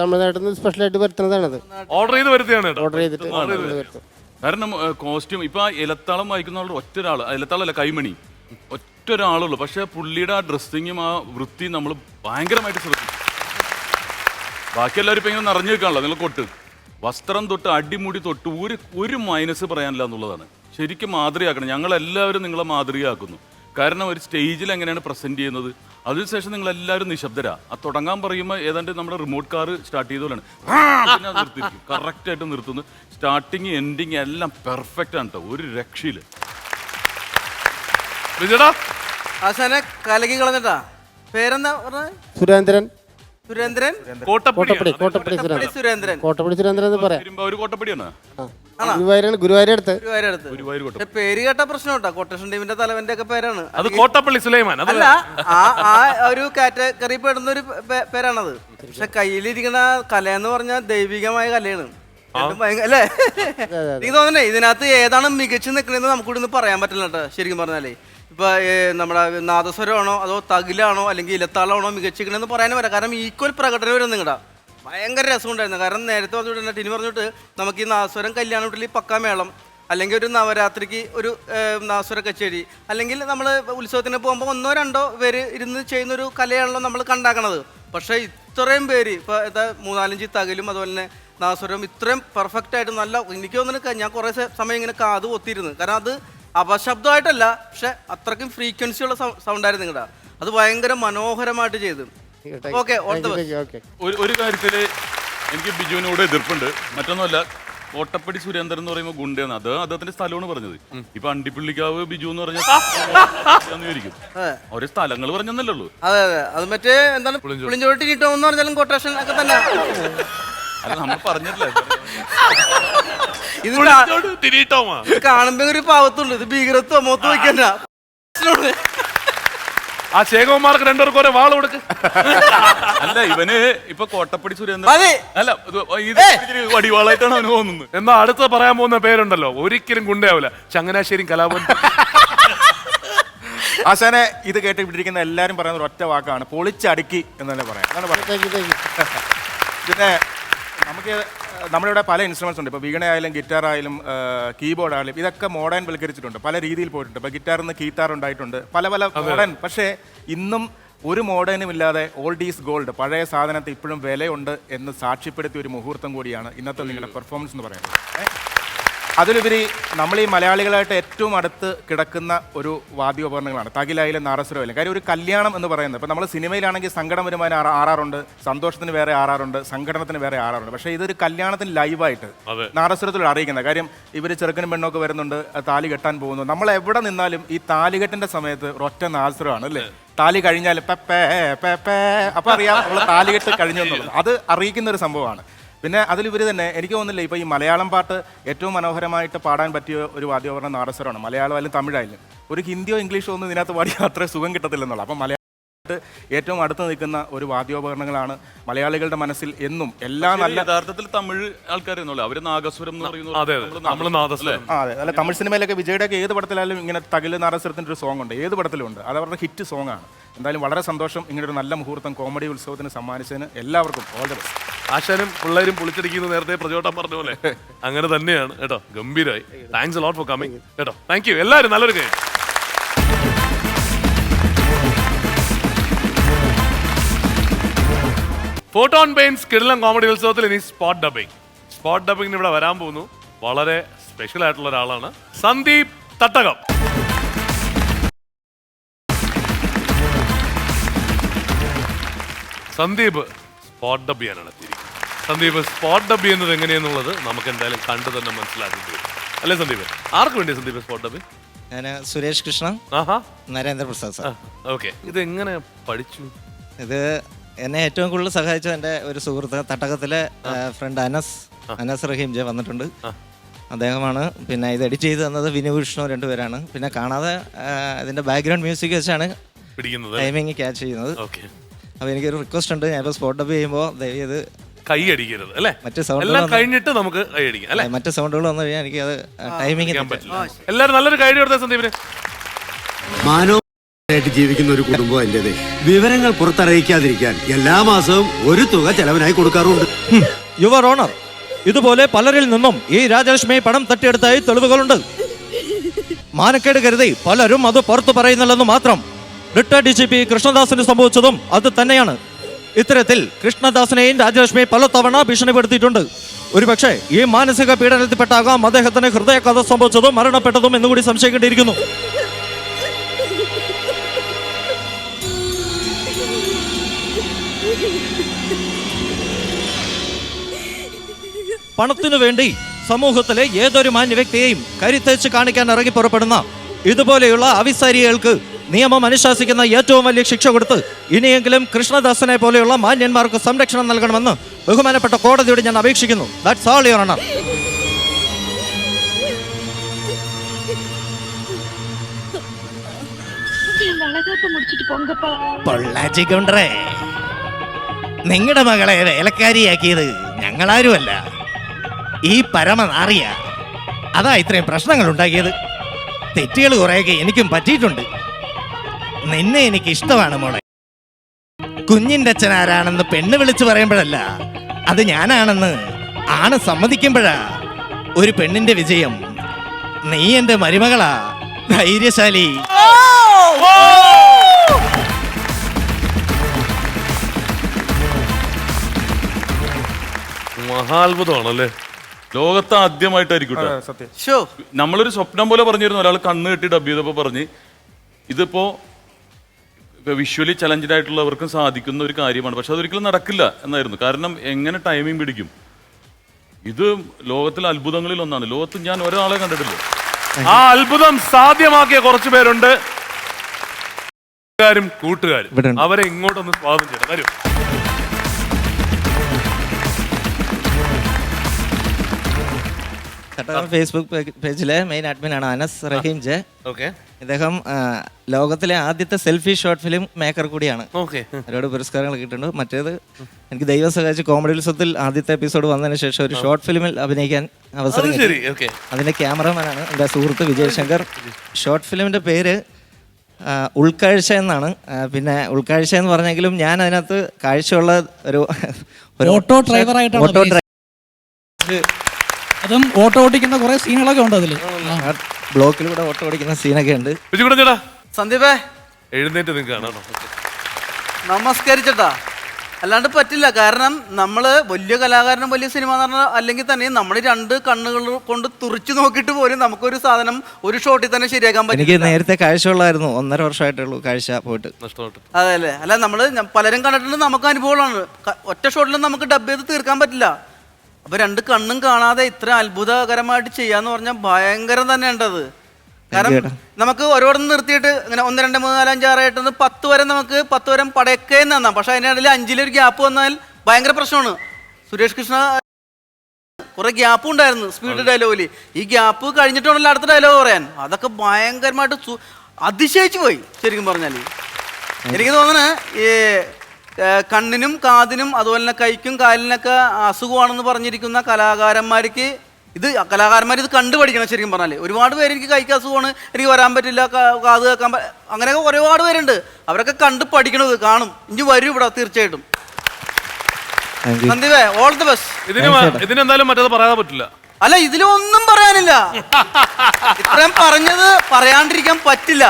തമിഴ്നാട്ടിൽ നിന്ന് സ്പെഷ്യലായിട്ട് വരുത്തുന്നതാണത്. ഓർഡർ ചെയ്ത് വരുത്തിയാണ് ഓർഡർ ചെയ്തിട്ട്. കാരണം കോസ്റ്റ്യൂം ഇപ്പൊ ഇലത്താളം വായിക്കുന്ന ഒറ്റൊരാൾ, ഇലത്താളല്ല കൈമണി, ഒറ്റൊരാളുള്ളൂ. പക്ഷെ പുള്ളിയുടെ ആ ഡ്രസ്സിങ്ങും ആ വൃത്തിയും നമ്മൾ ഭയങ്കരമായിട്ട് ശ്രദ്ധിക്കും. ബാക്കി എല്ലാവരും ഇപ്പൊ ഇങ്ങനെ നിറഞ്ഞു വെക്കാണല്ലോ നിങ്ങൾ കൊട്ട്. വസ്ത്രം തൊട്ട് അടിമുടി തൊട്ട് ഒരു മൈനസ് പറയാനില്ല എന്നുള്ളതാണ്. ശരിക്കും മാതൃകയാക്കണം. ഞങ്ങളെല്ലാവരും നിങ്ങളെ മാതൃകയാക്കുന്നു. കാരണം ഒരു സ്റ്റേജിൽ എങ്ങനെയാണ് പ്രസന്റ് ചെയ്യുന്നത്, അതിനുശേഷം നിങ്ങൾ എല്ലാവരും നിശബ്ദരാ. ആ തുടങ്ങാൻ പറയുമ്പോൾ ഏതാണ്ട് നമ്മുടെ റിമോട്ട് കാർ സ്റ്റാർട്ട് ചെയ്തോളാണ്, പിന്നെ അത് നിർത്തിയിരിക്കും. കറക്റ്റായിട്ട് നിർത്തുന്നു. സ്റ്റാർട്ടിങ് എൻഡിങ് എല്ലാം പെർഫെക്റ്റ് ആണ് കേട്ടോ, ഒരു രക്ഷയില്ല. ആശാനെ കലക്കി കളഞ്ഞിട്ടാ. പേരെന്താ പറഞ്ഞത്? സുരേന്ദ്രൻ. കോട്ടപ്പടി സുരേന്ദ്രൻ. കോട്ടപ്പടി സുരേന്ദ്രൻ എന്ന് പറയാം. കോട്ടപ്പടിയാണ്, ഗുരുവായൂർ. പേര് കേട്ട പ്രശ്നം കേട്ടോ. കൊട്ടേഷൻ ടീമിന്റെ തലവന്റെ ഒക്കെ പേരാണ് അത്. കോട്ടപ്പള്ളി സുലൈമാൻ അല്ല, ആ ഒരു കാറ്റഗറി പെടുന്ന ഒരു പേരാണത്. പക്ഷെ കയ്യിലിരിക്കുന്ന കല എന്ന് പറഞ്ഞാൽ ദൈവികമായ കലയാണ് അല്ലേ? എനിക്ക് തോന്നണേ ഇതിനകത്ത് ഏതാണ് മികച്ചു നിൽക്കണെന്ന് നമുക്ക് ഇവിടെ പറയാൻ പറ്റില്ല കേട്ടോ. ശരിക്കും പറഞ്ഞാലേ ഇപ്പൊ നമ്മുടെ നാദസ്വരമാണോ അതോ തകിലാണോ അല്ലെങ്കിൽ ഇലത്താളാണോ മികച്ചിരിക്കണെന്ന് പറയാനും വരാം. കാരണം ഈക്വൽ പ്രകടനം വരും നിങ്ങളുടെ. ഭയങ്കര രസമുണ്ടായിരുന്നു. കാരണം നേരത്തെ പറഞ്ഞിട്ട് ടിനി പറഞ്ഞിട്ട് നമുക്ക് ഈ നാദസ്വരം കല്യാണ വീട്ടിൽ പക്കാ മേളം, അല്ലെങ്കിൽ ഒരു നവരാത്രിക്ക് ഒരു നാദസ്വര കച്ചേരി, അല്ലെങ്കിൽ നമ്മൾ ഉത്സവത്തിന് പോകുമ്പോൾ 1-2 പേര് ഇരുന്ന് ചെയ്യുന്നൊരു കലയാണല്ലോ നമ്മൾ കണ്ടാക്കണത്. പക്ഷേ ഇത്രയും പേര് ഇപ്പോൾ 3-4 തകിലും അതുപോലെ തന്നെ നാദസ്വരം ഇത്രയും പെർഫെക്റ്റ് ആയിട്ട് നല്ല, എനിക്ക് തോന്നുന്നു ഞാൻ കുറേ സമയം ഇങ്ങനെ കാത് ഒത്തിരുന്നു. കാരണം അത് അപശബ്ദമായിട്ടല്ല, പക്ഷെ അത്രയ്ക്കും ഫ്രീക്വൻസിയുള്ള സൗണ്ടായിരുന്നു നിങ്ങളുടെ. അത് ഭയങ്കര മനോഹരമായിട്ട് ചെയ്തു. ഓക്കെ, ഒരു കാര്യത്തില് എനിക്ക് ബിജുവിനോട് എതിർപ്പുണ്ട്. മറ്റൊന്നുമല്ല, കോട്ടപ്പടി സുരേന്ദ്രൻ എന്ന് പറയുമ്പോൾ ഗുണ്ടയാണ്. അത് അദ്ദേഹത്തിന്റെ സ്ഥലമാണ് പറഞ്ഞത്. ഇപ്പൊ അണ്ടിപ്പള്ളിക്കാവ് ബിജു എന്ന് പറഞ്ഞാൽ ഓരോ സ്ഥലങ്ങൾ പറഞ്ഞല്ലേ ഉള്ളൂ. അതെ അതെ, അത് മറ്റേ എന്താണ് പുളിഞ്ചോട്ടി കിട്ടുമോ എന്ന് പറഞ്ഞാലും കൊട്ടേഷൻ ഒക്കെ തന്നെ. അല്ല, നമ്മൾ പറഞ്ഞിട്ടില്ല. ഇത് കാണുമ്പോ ഒരു പാവത്തുണ്ട്. ഇത് ഭീകരത്വം മൊത്ത് വയ്ക്കണ്ട. ആ ചേകോമാർക്ക് 2 പേർക്ക് ഓരോ വാള് കൊടുക്ക്. അല്ല, ഇവന് ഇപ്പൊ കോട്ടപ്പടി സുരേന്ദ്രൻ അല്ല, വടിവാളായിട്ടാണ് അവന് തോന്നുന്നത്. എന്നാ അടുത്ത പറയാൻ പോകുന്ന പേരുണ്ടല്ലോ, ഒരിക്കലും ഗുണ്ടയാവില്ല, ചങ്ങനാശ്ശേരി കലാഭവൻ. ആശാനെ ഇത് കേട്ടിരിക്കുന്ന എല്ലാരും പറയുന്ന ഒറ്റ വാക്കാണ്, പൊളിച്ചടുക്കി എന്ന് തന്നെ പറയാം. പിന്നെ നമുക്ക് നമ്മളിവിടെ പല ഇൻസ്ട്രുമെന്റ്സ് ഉണ്ട്. ഇപ്പോൾ വീണയായാലും ഗിറ്റാർ ആയാലും കീബോർഡ് ആയാലും ഇതൊക്കെ മോഡേൺ വൽക്കരിച്ചിട്ടുണ്ട്, പല രീതിയിൽ പോയിട്ടുണ്ട്. ഇപ്പോൾ ഗിറ്റാറിൽ നിന്ന് കീത്താർ ഉണ്ടായിട്ടുണ്ട്, പല മോഡേൺ. പക്ഷേ ഇന്നും ഒരു മോഡേണും ഇല്ലാതെ ഓൾഡ് ഈസ് ഗോൾഡ്, പഴയ സാധനത്തെ ഇപ്പോഴും വിലയുണ്ട് എന്ന് സാക്ഷ്യപ്പെടുത്തിയ ഒരു മുഹൂർത്തം കൂടിയാണ് ഇന്നത്തെ നിങ്ങളുടെ പെർഫോമൻസ് എന്ന് പറയുന്നത്. അതിലുപരി നമ്മൾ ഈ മലയാളികളായിട്ട് ഏറ്റവും അടുത്ത് കിടക്കുന്ന ഒരു വാദ്യോപകരണങ്ങളാണ് തകിലായാലും നാദസ്വരമായാലും. കാര്യം ഒരു കല്യാണം എന്ന് പറയുന്നത്, ഇപ്പോൾ നമ്മൾ സിനിമയിലാണെങ്കിൽ സങ്കടം വരുമ്പോൾ ആറാറുണ്ട്, സന്തോഷത്തിന് വേറെ ആറാറുണ്ട്, സംഘടനത്തിന് വേറെ ആറാറുണ്ട്. പക്ഷേ ഇതൊരു കല്യാണത്തിന് ലൈവായിട്ട് നാദസ്വരത്തിൽ അറിയിക്കുന്നത്. കാര്യം ഇവർ ചെറുക്കനും പെണ്ണൊക്കെ വരുന്നുണ്ട്, താലി കെട്ടാൻ പോകുന്നു. നമ്മൾ എവിടെ നിന്നാലും ഈ താലികെട്ടിന്റെ സമയത്ത് ഒറ്റ നാദസ്വരമാണ് അല്ലേ? താലി കഴിഞ്ഞാൽ അപ്പം അറിയാം നമ്മൾ താലികെട്ട് കഴിഞ്ഞു എന്നുള്ളത്. അത് അറിയിക്കുന്ന ഒരു സംഭവമാണ്. പിന്നെ അതിലുപരി തന്നെ എനിക്ക് തോന്നുന്നില്ല, ഇപ്പോൾ ഈ മലയാളം പാട്ട് ഏറ്റവും മനോഹരമായിട്ട് പാടാൻ പറ്റിയ ഒരു വാദ്യോപകരണം നാദസ്വരമാണ്. മലയാളമായാലും തമിഴായാലും ഒരു ഹിന്ദിയോ ഇംഗ്ലീഷോ ഒന്നും ഇതിനകത്ത് പാടിയാൽ അത്ര സുഖം കിട്ടത്തില്ലെന്നുള്ള. അപ്പം മലയാളമായിട്ട് ഏറ്റവും അടുത്ത് നിൽക്കുന്ന ഒരു വാദ്യോപകരണങ്ങളാണ് മലയാളികളുടെ മനസ്സിൽ എന്നും. എല്ലാ നല്ല യഥാർത്ഥത്തിൽ തമിഴ് ആൾക്കാരെന്നല്ലോ അവര് നാഗസ്വരം എന്ന് പറയുന്നത്. അതെ, അല്ല, തമിഴ് സിനിമയിലൊക്കെ വിജയുടെയൊക്കെ ഏത് പടത്തിലായാലും ഇങ്ങനെ തകില് നാദസ്വരത്തിൻ്റെ ഒരു സോങ് ഉണ്ട്, ഏത് പടത്തിലും ഉണ്ട്. അത് അവരുടെ ഹിറ്റ് സോങ് ആണ്. എന്തായാലും വളരെ സന്തോഷം ഇങ്ങനൊരു നല്ല മുഹൂർത്തം കോമഡി ഉത്സവത്തിന് സമ്മാനിച്ചതിന് എല്ലാവർക്കും ഓൾ ദി ബെസ്റ്റ്. ആശാനും പിള്ളേരും പൊളിച്ചടിക്കുന്നത് നേരത്തെ പ്രചോദനം പറഞ്ഞ പോലെ അങ്ങനെ തന്നെയാണ് കേട്ടോ. ഗംഭീരമായി. Thanks a lot for coming കേട്ടോ. താങ്ക് യു എല്ലാവരും. നല്ലൊരു കൈ. ഫോട്ടോൺ പെയിൻസ് കിടിലൻ കോമഡി ഉത്സവത്തിൽ ഇനി സ്പോട്ട് ഡബിങ്ങിന് ഇവിടെ വരാൻ പോകുന്നു. വളരെ സ്പെഷ്യൽ ആയിട്ടുള്ള ഒരാളാണ് സന്ദീപ് തട്ടകം. സന്ദീപ് സ്പോട്ട് ഡബ് ചെയ്യാനാണ് എത്തിയിരിക്കുന്നത്. സന്ദീപ് സ്പോട്ട് ഡബ് ചെയ്യുന്നത് എങ്ങനെയെന്നുള്ളത് നമുക്ക് എന്തായാലും കണ്ടു തന്നെ മനസ്സിലാക്കേണ്ടി വരും അല്ലേ സന്ദീപ്? ആർക്ക് വേണ്ടി സന്ദീപ് സ്പോട്ട് ഡബ്? ഞാൻ സുരേഷ് കൃഷ്ണ, ആഹാ, നരേന്ദ്രപ്രസാദ് സാർ. ഓക്കെ. ഇത് എങ്ങനെ പഠിച്ചു? ഇത് എന്നെ ഏറ്റവും കൂടുതൽ സഹായിച്ചത് എൻ്റെ ഒരു സുഹൃത്ത് തട്ടകത്തിലെ ഫ്രണ്ട് അനസ് റഹീം ജെ വന്നിട്ടുണ്ട്. അദ്ദേഹമാണ് പിന്നെ ഇത് എഡിറ്റ് ചെയ്ത് തന്നത്. വിനു വിഷ്ണു രണ്ടുപേരാണ്. പിന്നെ കാണാതെ ഇതിൻ്റെ ബാക്ക്ഗ്രൗണ്ട് മ്യൂസിക് വെച്ചാണ് ടൈമിങ് ക്യാച്ച് ചെയ്യുന്നത്. അപ്പോൾ എനിക്കൊരു റിക്വസ്റ്റ് ഉണ്ട്, ഞാനിപ്പോൾ സ്പോട്ട് ഡബ് ചെയ്യുമ്പോൾ ദയവേത് കൈ അടിക്കരുത് അല്ലേ? മറ്റ് സൗണ്ട് എല്ലാം കഴിഞ്ഞിട്ട് നമുക്ക് കൈ അടിക്കാം അല്ലേ? മറ്റ് സൗണ്ടുകൾ വന്നു കഴിഞ്ഞാൽ എനിക്ക് അത് ടൈമിങ് പറ്റില്ല. എല്ലാവരും നല്ലൊരു കൈ കൊടുത്ത സന്ദീപിന്. മാനവമായിട്ട് ജീവിക്കുന്ന ഒരു കുടുംബം എന്റേത്. വിവരങ്ങൾ പുറത്തറിയിക്കാതിരിക്കാൻ എല്ലാ മാസവും ഒരു തുക ചെലവിനായി കൊടുക്കാറുണ്ട്. യുവർ ഓണർ, ഇതുപോലെ പലരിൽ നിന്നും ഈ രാജലക്ഷ്മി പണം തട്ടിയെടുത്തായി തെളിവുകളുണ്ട്. മാനക്കേട് കരുതി പലരും അത് പുറത്തു പറയുന്നില്ലെന്ന് മാത്രം. റിട്ടയർഡ് DGP കൃഷ്ണദാസിന് സംഭവിച്ചതും അത് തന്നെയാണ്. ഇത്തരത്തിൽ കൃഷ്ണദാസിനെയും രാജലക്ഷ്മി പലതവണ ഭീഷണിപ്പെടുത്തിയിട്ടുണ്ട്. ഒരുപക്ഷെ ഈ മാനസിക പീഡനത്തിൽപ്പെട്ടാകാം അദ്ദേഹത്തിന് ഹൃദയാഘാതം സംഭവിച്ചതും മരണപ്പെട്ടതും എന്നുകൂടി സംശയിക്കേണ്ടിയിരിക്കുന്നു. പണത്തിനു വേണ്ടി സമൂഹത്തിലെ ഏതൊരു മാന്യ വ്യക്തിയെയും കരുത്തേച്ച് കാണിക്കാൻ ഇറങ്ങി പുറപ്പെടുന്ന ഇതുപോലെയുള്ള അവിസാരികൾക്ക് നിയമം അനുശാസിക്കുന്ന ഏറ്റവും വലിയ ശിക്ഷ കൊടുത്ത് ഇനിയെങ്കിലും കൃഷ്ണദാസനെ പോലെയുള്ള മാന്യന്മാർക്ക് സംരക്ഷണം നൽകണമെന്ന് ബഹുമാനപ്പെട്ട കോടതിയോട് ഞാൻ അപേക്ഷിക്കുന്നു. That's all your honour. Pollachi കൗണ്ടറേ, നിങ്ങളുടെ മകളെ വേലക്കാരിയാക്കിയത് ഞങ്ങളാരുമല്ല, ഈ പരമനാറിയ. അതാ ഇത്രയും പ്രശ്നങ്ങൾ ഉണ്ടാക്കിയത്. തെറ്റുകൾ കുറേയൊക്കെ എനിക്കും പറ്റിയിട്ടുണ്ട്. നിന്നെ എനിക്ക് ഇഷ്ടമാണ് മോളെ. കുഞ്ഞിൻ്റെ അച്ഛൻ ആരാണെന്ന് പെണ്ണ് വിളിച്ചു പറയുമ്പോഴല്ല, അത് ഞാനാണെന്ന് ആണ് സമ്മതിക്കുമ്പോഴാ ഒരു പെണ്ണിന്റെ വിജയം. നീ എൻ്റെ മരുമകളാ, ധൈര്യശാലി. മഹാത്ഭുതമാണല്ലേ? ലോകത്ത് ആദ്യമായിട്ടായിരിക്കും നമ്മളൊരു സ്വപ്നം പോലെ പറഞ്ഞിരുന്നു. ഒരാൾ കണ്ണ് കെട്ടി ഡബ് ചെയ്തപ്പോൾ പറഞ്ഞ് ഇതിപ്പോ വിഷ്വലി ചലഞ്ചഡ് ആയിട്ടുള്ളവർക്കും സാധിക്കുന്ന ഒരു കാര്യമാണ്, പക്ഷെ അതൊരിക്കലും നടക്കില്ല എന്നായിരുന്നു. കാരണം എങ്ങനെ ടൈമിംഗ് പിടിക്കും? ഇത് ലോകത്തിലെ അത്ഭുതങ്ങളിൽ ഒന്നാണ്. ലോകത്ത് ഞാൻ ഒരാളെ കണ്ടിട്ടില്ല. ആ അത്ഭുതം സാധ്യമാക്കിയ കുറച്ചു പേരുണ്ട്, കൂട്ടുകാരും. അവരെ ഇങ്ങോട്ടൊന്ന് സ്വാഗതം ചെയ്യണം. വരും. ഫേസ്ബുക്ക് പേജിലെ മെയിൻ അഡ്മിൻ ആണ് അനസ് റഹീം ജെ. ഇദ്ദേഹം ലോകത്തിലെ ആദ്യത്തെ സെൽഫി ഷോർട്ട് ഫിലിം മേക്കർ കൂടിയാണ്. ഒരുപാട് പുരസ്കാരങ്ങൾ കിട്ടുന്നുണ്ട്. മറ്റേത് എനിക്ക് ദൈവം സഹായിച്ച് കോമഡി ഉത്സവത്തിൽ ആദ്യത്തെ എപ്പിസോഡ് വന്നതിന് ശേഷം ഒരു ഷോർട്ട് ഫിലിമിൽ അഭിനയിക്കാൻ അവസരം കിട്ടി. അതിന്റെ ക്യാമറമാനാണ് എൻ്റെ സുഹൃത്ത് വിജയ് ശങ്കർ. ഷോർട്ട് ഫിലിമിന്റെ പേര് ഉൾക്കാഴ്ച എന്നാണ്. പിന്നെ ഉൾക്കാഴ്ച എന്ന് പറഞ്ഞെങ്കിലും ഞാൻ അതിനകത്ത് കാഴ്ചയുള്ള ഒരു ഓട്ടോ ഡ്രൈവറായിട്ടാണ്. അതും ഓട്ടോ ഓടിക്കുന്ന കുറെ സീനുകളൊക്കെ ഉണ്ട് അതില്. ബ്ലോക്കിലൂടെ ഓട്ടോ ഓടിക്കുന്ന സീനൊക്കെ ഉണ്ട്. സന്ദീപേ, എഴുന്നേറ്റ് നിൽക്കുകയാണ്. നമസ്കരിച്ചട്ടാ. അല്ലാണ്ട് പറ്റില്ല. കാരണം നമ്മള് വലിയ കലാകാരനും വലിയ സിനിമ നടന്ന അല്ലെങ്കിൽ തന്നെ നമ്മൾ രണ്ട് കണ്ണുകൾ കൊണ്ട് തുറിച്ചു നോക്കിയിട്ട് പോലും നമുക്കൊരു സാധനം ഒരു ഷോട്ടിൽ തന്നെ ശരിയാക്കാൻ പറ്റും. എനിക്ക് നേരത്തെ കാഴ്ച ഉള്ളായിരുന്നു. 1.5 വർഷമായിട്ടുള്ളൂ കാഴ്ച പോയിട്ട്. അതെ അല്ലേ? അല്ല, നമ്മള് പലരും കണ്ടിട്ടുണ്ട്, നമുക്ക് അനുഭവമാണ്. ഒറ്റ ഷോട്ടിലും നമുക്ക് ഡബ് ചെയ്ത് തീർക്കാൻ പറ്റില്ല. അപ്പൊ രണ്ട് കണ്ണും കാണാതെ ഇത്ര അത്ഭുതകരമായിട്ട് ചെയ്യാന്ന് പറഞ്ഞാൽ ഭയങ്കരം തന്നെ ഉണ്ടത്. കാരണം നമുക്ക് ഓരോന്നും നിർത്തിയിട്ട് ഇങ്ങനെ 1, 2, 3, 4, 5, 6, 8, 10 വരെ നമുക്ക് 10 വരെ പടയൊക്കെയെന്ന് തന്നാം. പക്ഷെ അതിനിടയിൽ 5-ലൊരു ഗ്യാപ്പ് വന്നാൽ ഭയങ്കര പ്രശ്നമാണ്. സുരേഷ് കൃഷ്ണ കുറെ ഗ്യാപ്പ് ഉണ്ടായിരുന്നു സ്പീഡ് ഡയലോഗില്. ഈ ഗ്യാപ്പ് കഴിഞ്ഞിട്ടുണ്ടല്ലോ അടുത്ത ഡയലോഗ് പറയാൻ. അതൊക്കെ ഭയങ്കരമായിട്ട് അതിശയിച്ചു പോയി ശരിക്കും പറഞ്ഞാല്. എനിക്ക് തോന്നുന്നത് ഈ കണ്ണിനും കാതിനും അതുപോലെ തന്നെ കൈക്കും കാലിനൊക്കെ അസുഖമാണെന്ന് പറഞ്ഞിരിക്കുന്ന കലാകാരന്മാർക്ക് കലാകാരന്മാർ ഇത് കണ്ടുപഠിക്കണം ശരിക്കും പറഞ്ഞാൽ. ഒരുപാട് പേര് എനിക്ക് കൈക്ക് അസുഖമാണ്, എനിക്ക് വരാൻ പറ്റില്ല, കാത് കേൾക്കാൻ അങ്ങനെയൊക്കെ ഒരുപാട് പേരുണ്ട്. അവരൊക്കെ കണ്ട് പഠിക്കണത് കാണും. ഇനി വരും ഇവിടെ തീർച്ചയായിട്ടും. സന്ദീപേ, ഓൾ ദി ബെസ്റ്റ്. ഇതിനെന്തായാലും മറ്റേത് പറയാൻ പറ്റില്ല. അല്ല, ഇതിലൊന്നും പറയാനില്ല. ഇത്രയും പറഞ്ഞത് പറയാണ്ടിരിക്കാൻ പറ്റില്ല.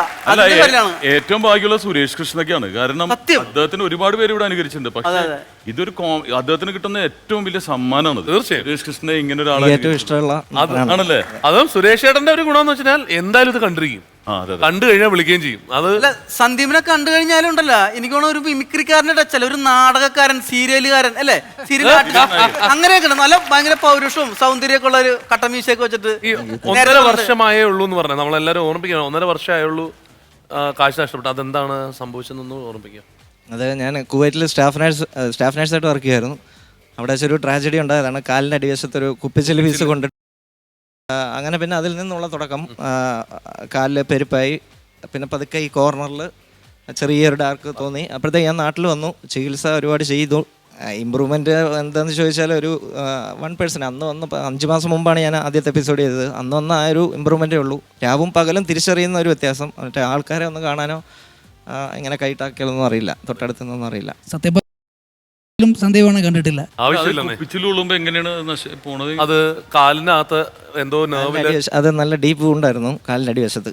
ഏറ്റവും ഭാഗ്യമുള്ള സുരേഷ് കൃഷ്ണൊക്കെയാണ്. കാരണം അദ്ദേഹത്തിന് ഒരുപാട് പേര് ഇവിടെ അനുകരിച്ചിട്ടുണ്ട്. പക്ഷേ ഇതൊരു അദ്ദേഹത്തിന് കിട്ടുന്ന ഏറ്റവും വലിയ സമ്മാനമാണ്. തീർച്ചയായും സുരേഷ് കൃഷ്ണനെ ഇങ്ങനെ ഒരാളെ ഏറ്റവും ഇഷ്ടമുള്ള ആണല്ലേ? അതും സുരേഷ് ചേട്ടന്റെ ഒരു ഗുണമെന്ന് വെച്ചാൽ എന്തായാലും ഇത് കണ്ടിരിക്കും. കണ്ടു കഴിഞ്ഞാൽ വിളിക്കുകയും ചെയ്യും. അത് അല്ല, സന്ദീപിനെ കണ്ടു കഴിഞ്ഞാലും ഉണ്ടല്ലോ, എനിക്ക് തോന്നുന്നു ഒരു മിമിക്രിക്കാരന്റെ ടച്ചല്ല, ഒരു നാടകക്കാരൻ, സീരിയലുകാരൻ അല്ലേ, സീരിയൽ അങ്ങനെയൊക്കെ നല്ല ഭയങ്കര പൗരുഷവും സൗന്ദര്യമൊക്കെ ഉള്ള ഒരു കട്ടമീശയൊക്കെ വെച്ചിട്ട്. ഈ 1.5 വർഷമായേ ഉള്ളൂ എന്ന് പറഞ്ഞാൽ നമ്മളെല്ലാവരും ഓർമ്മിക്കണം. 1.5 വർഷമായുള്ളൂ കാശ് നഷ്ടപ്പെട്ടു. അതെന്താണ് സംഭവിച്ചതെന്ന് ഓർമ്മിക്കുക. അത് ഞാൻ കുവൈറ്റിൽ സ്റ്റാഫ് നഴ്സായിട്ട് വർക്ക് ചെയ്യുമായിരുന്നു. അവിടെ വെച്ചൊരു ട്രാജഡി ഉണ്ടായതാണ്. കാലിൻ്റെ അടിവശത്തൊരു കുപ്പിച്ചില് പീസ് കൊണ്ടിട്ട് അങ്ങനെ പിന്നെ അതിൽ നിന്നുള്ള തുടക്കം കാലിൽ പെരുപ്പായി. പിന്നെ പതുക്കെ ഈ കോർണറിൽ ചെറിയൊരു ഡാർക്ക് തോന്നി. അപ്പോഴത്തേക്ക് ഞാൻ നാട്ടിൽ വന്നു, ചികിത്സ ഒരുപാട് ചെയ്തു. ഇമ്പ്രൂവ്മെൻറ്റ് എന്താണെന്ന് ചോദിച്ചാൽ ഒരു 1% അന്ന് വന്ന് 5 മാസം മുമ്പാണ് ഞാൻ ആദ്യത്തെ എപ്പിസോഡ് ചെയ്തത്. അന്ന് വന്ന ആ ഒരു ഇമ്പ്രൂവ്മെൻറ്റേ ഉള്ളൂ. രാവും പകലും തിരിച്ചറിയുന്ന ഒരു വ്യത്യാസം. മറ്റേ ആൾക്കാരെ ഒന്ന് കാണാനോ ഇങ്ങനെ കൈട്ടാക്കിയാലൊന്നും അറിയില്ല, തൊട്ടടുത്ത് നിന്നൊന്നും അറിയില്ല. സത്യം സന്ദീപാണ് കണ്ടിട്ടില്ല. അത് കാലിനകത്ത് എന്തോ നെർവില് അത് നല്ല ഡീപ്പ് ഉണ്ടായിരുന്നു കാലിൻ്റെ അടിവശത്ത്,